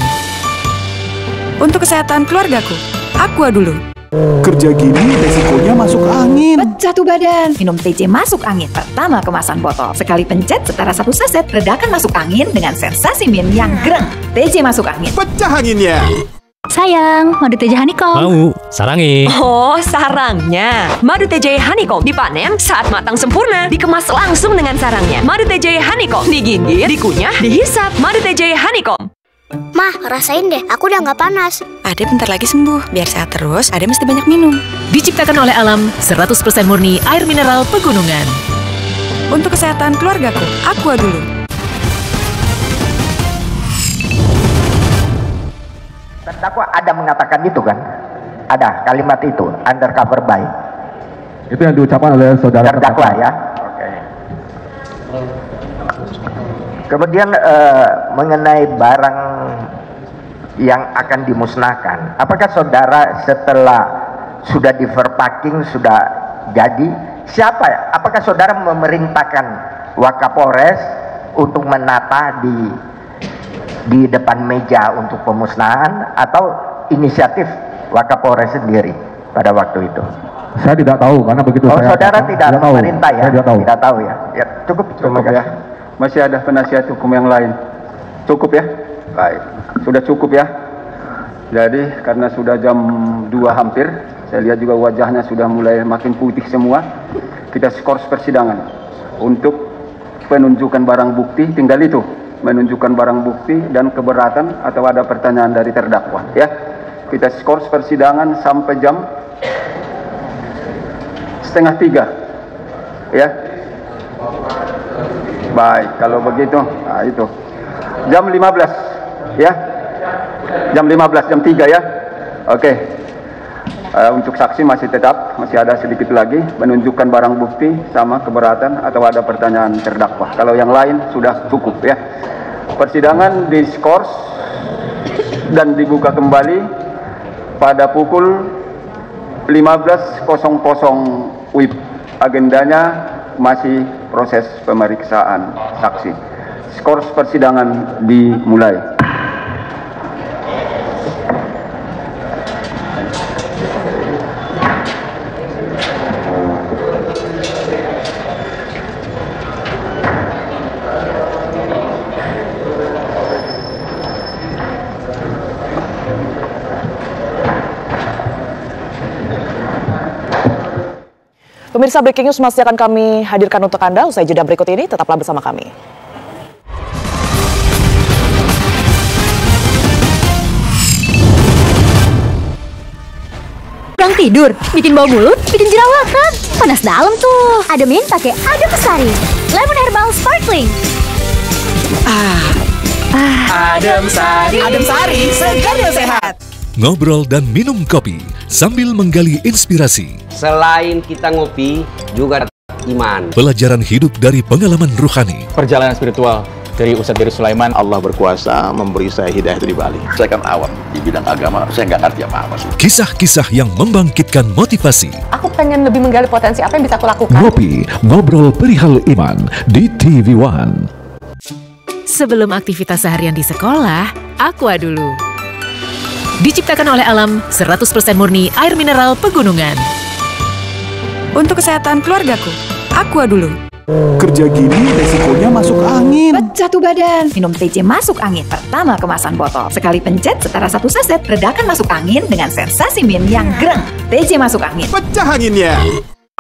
Untuk kesehatan keluargaku, Aqua dulu. Kerja gini resikonya masuk angin. Pecah tuh badan. Minum TJ masuk angin. Pertama kemasan botol. Sekali pencet setara 1 saset. Redakan masuk angin dengan sensasi min yang greng. TJ masuk angin. Pecah anginnya. Sayang, madu TJ Honeycomb. Mau, sarangi. Oh, sarangnya. Madu TJ Honeycomb dipanen saat matang sempurna. Dikemas langsung dengan sarangnya. Madu TJ Honeycomb. Digigit, dikunyah, dihisap. Madu TJ Honeycomb. Mah, rasain deh, aku udah nggak panas. Ade bentar lagi sembuh. Biar sehat terus, Ade mesti banyak minum. Diciptakan oleh alam, 100% murni air mineral pegunungan. Untuk kesehatan keluargaku, Aqua dulu. Terdakwa ada mengatakan itu kan? Ada kalimat itu, undercover by. Itu yang diucapkan oleh saudara terdakwa ya. Oke. Kemudian mengenai barang yang akan dimusnahkan, apakah saudara setelah sudah di verpacking, sudah jadi, siapa ya? Apakah saudara memerintahkan Wakapolres untuk menata di depan meja untuk pemusnahan, atau inisiatif Wakapolres sendiri pada waktu itu? Saya tidak tahu karena begitu. Oh, saudara tidak memerintah ya? Saya tidak tahu. Tidak tahu ya? Ya, cukup ya. Masih ada penasihat hukum yang lain. Cukup ya? Baik. Sudah cukup ya? Jadi karena sudah jam 2 hampir, saya lihat juga wajahnya sudah mulai makin putih semua. Kita skors persidangan untuk penunjukan barang bukti, tinggal itu, menunjukkan barang bukti dan keberatan atau ada pertanyaan dari terdakwa ya. Kita skors persidangan sampai jam 2:30 ya. Baik, kalau begitu, nah itu jam 15 ya, jam 15, jam 3 ya. Oke. Untuk saksi masih ada sedikit lagi, menunjukkan barang bukti sama keberatan atau ada pertanyaan terdakwa. Kalau yang lain sudah cukup ya. Persidangan diskors dan dibuka kembali pada pukul 15.00 WIB. Agendanya masih proses pemeriksaan saksi. Skors persidangan dimulai. Pemirsa, breaking news masih akan kami hadirkan untuk Anda usai jeda berikut ini. Tetaplah bersama kami. Kurang tidur, bikin bau mulut, bikin jerawatan. Panas dalam tuh. Ada mint pakai adem sari. Lemon Herbal Sparkling. Adem sari, segar dan sehat. Ngobrol dan minum kopi sambil menggali inspirasi. Selain kita ngopi, juga iman. Pelajaran hidup dari pengalaman ruhani. Perjalanan spiritual dari Ustadz Beri Sulaiman. Allah berkuasa memberi saya hidayah di Bali. Saya kan awam di bidang agama, saya nggak ngerti apa-apa. Kisah-kisah yang membangkitkan motivasi. Aku pengen lebih menggali potensi apa yang bisa aku lakukan. Ngopi, ngobrol perihal iman di TV One. Sebelum aktivitas seharian di sekolah, Aqua dulu. Diciptakan oleh alam, 100% murni air mineral pegunungan. Untuk kesehatan keluargaku, Aqua dulu. Kerja gini resikonya masuk angin. Pecah tuh badan. Minum TJ masuk angin. Pertama kemasan botol. Sekali pencet setara 1 saset. Redakan masuk angin dengan sensasi min yang greng. TJ masuk angin. Pecah anginnya.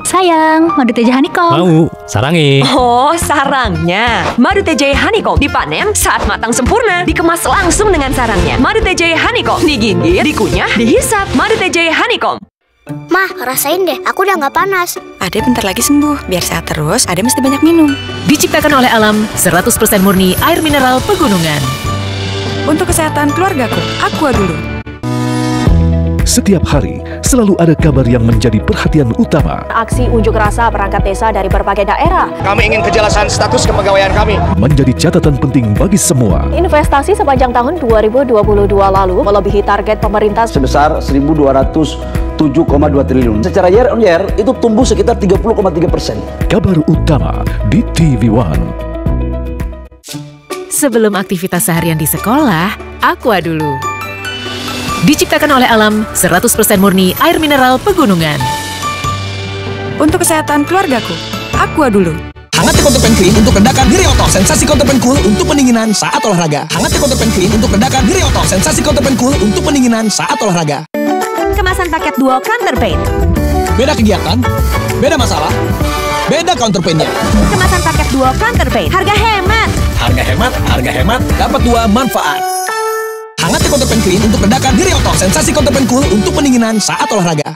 Sayang, madu TJ Honeycomb. Mau, sarangi. Oh, sarangnya. Madu TJ Honeycomb dipanen saat matang sempurna. Dikemas langsung dengan sarangnya. Madu TJ Honeycomb diginggir, dikunyah, dihisap. Madu TJ Honeycomb. Mah, rasain deh, aku udah nggak panas. Ade bentar lagi sembuh. Biar sehat terus, Ade mesti banyak minum. Diciptakan oleh alam, 100% murni air mineral pegunungan. Untuk kesehatan keluargaku, Aqua dulu. Setiap hari selalu ada kabar yang menjadi perhatian utama. Aksi unjuk rasa perangkat desa dari berbagai daerah. Kami ingin kejelasan status kepegawaian kami. Menjadi catatan penting bagi semua. Investasi sepanjang tahun 2022 lalu melebihi target pemerintah sebesar 1.207,2 triliun. Secara year on year itu tumbuh sekitar 30,3%. Kabar utama di TV One. Sebelum aktivitas seharian di sekolah, Aqua dulu. Diciptakan oleh alam, 100% murni air mineral pegunungan. Untuk kesehatan keluargaku, Aqua dulu. Hangat Counterpen Clean untuk redakan nyeri otot. Sensasi Counterpen Cool untuk pendinginan saat olahraga. Hangat Counterpen Clean untuk redakan nyeri otot. Sensasi Counterpen Cool untuk pendinginan saat olahraga. Kemasan paket duo Counterpain. Beda kegiatan, beda masalah, beda counterpainnya. Kemasan paket duo Counterpain. Harga hemat. Harga hemat, dapat 2 manfaat. Hangatnya Counterpan Clean untuk redakan nyeri otot. Sensasi Counterpan Cool untuk pendinginan saat olahraga.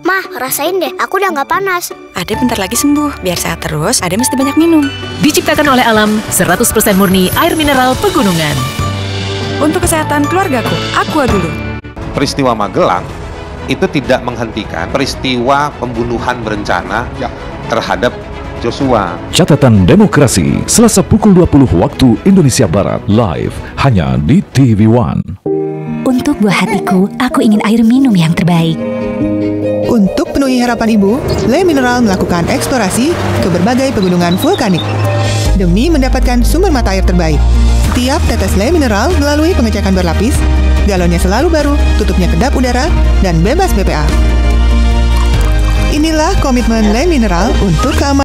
Mah, rasain deh, aku udah nggak panas. Ade bentar lagi sembuh. Biar sehat terus, Ade mesti banyak minum. Diciptakan oleh alam, 100% murni air mineral pegunungan. Untuk kesehatan keluargaku, Aqua dulu. Peristiwa Magelang itu tidak menghentikan peristiwa pembunuhan berencana terhadap Joshua. Catatan Demokrasi, Selasa pukul 20 waktu Indonesia Barat, live hanya di TV One. Untuk buah hatiku, aku ingin air minum yang terbaik. Untuk penuhi harapan ibu, Le Mineral melakukan eksplorasi ke berbagai pegunungan vulkanik demi mendapatkan sumber mata air terbaik. Tiap tetes Le Mineral melalui pengecekan berlapis, galonnya selalu baru, tutupnya kedap udara, dan bebas BPA. Inilah komitmen Le Mineral untuk keamanan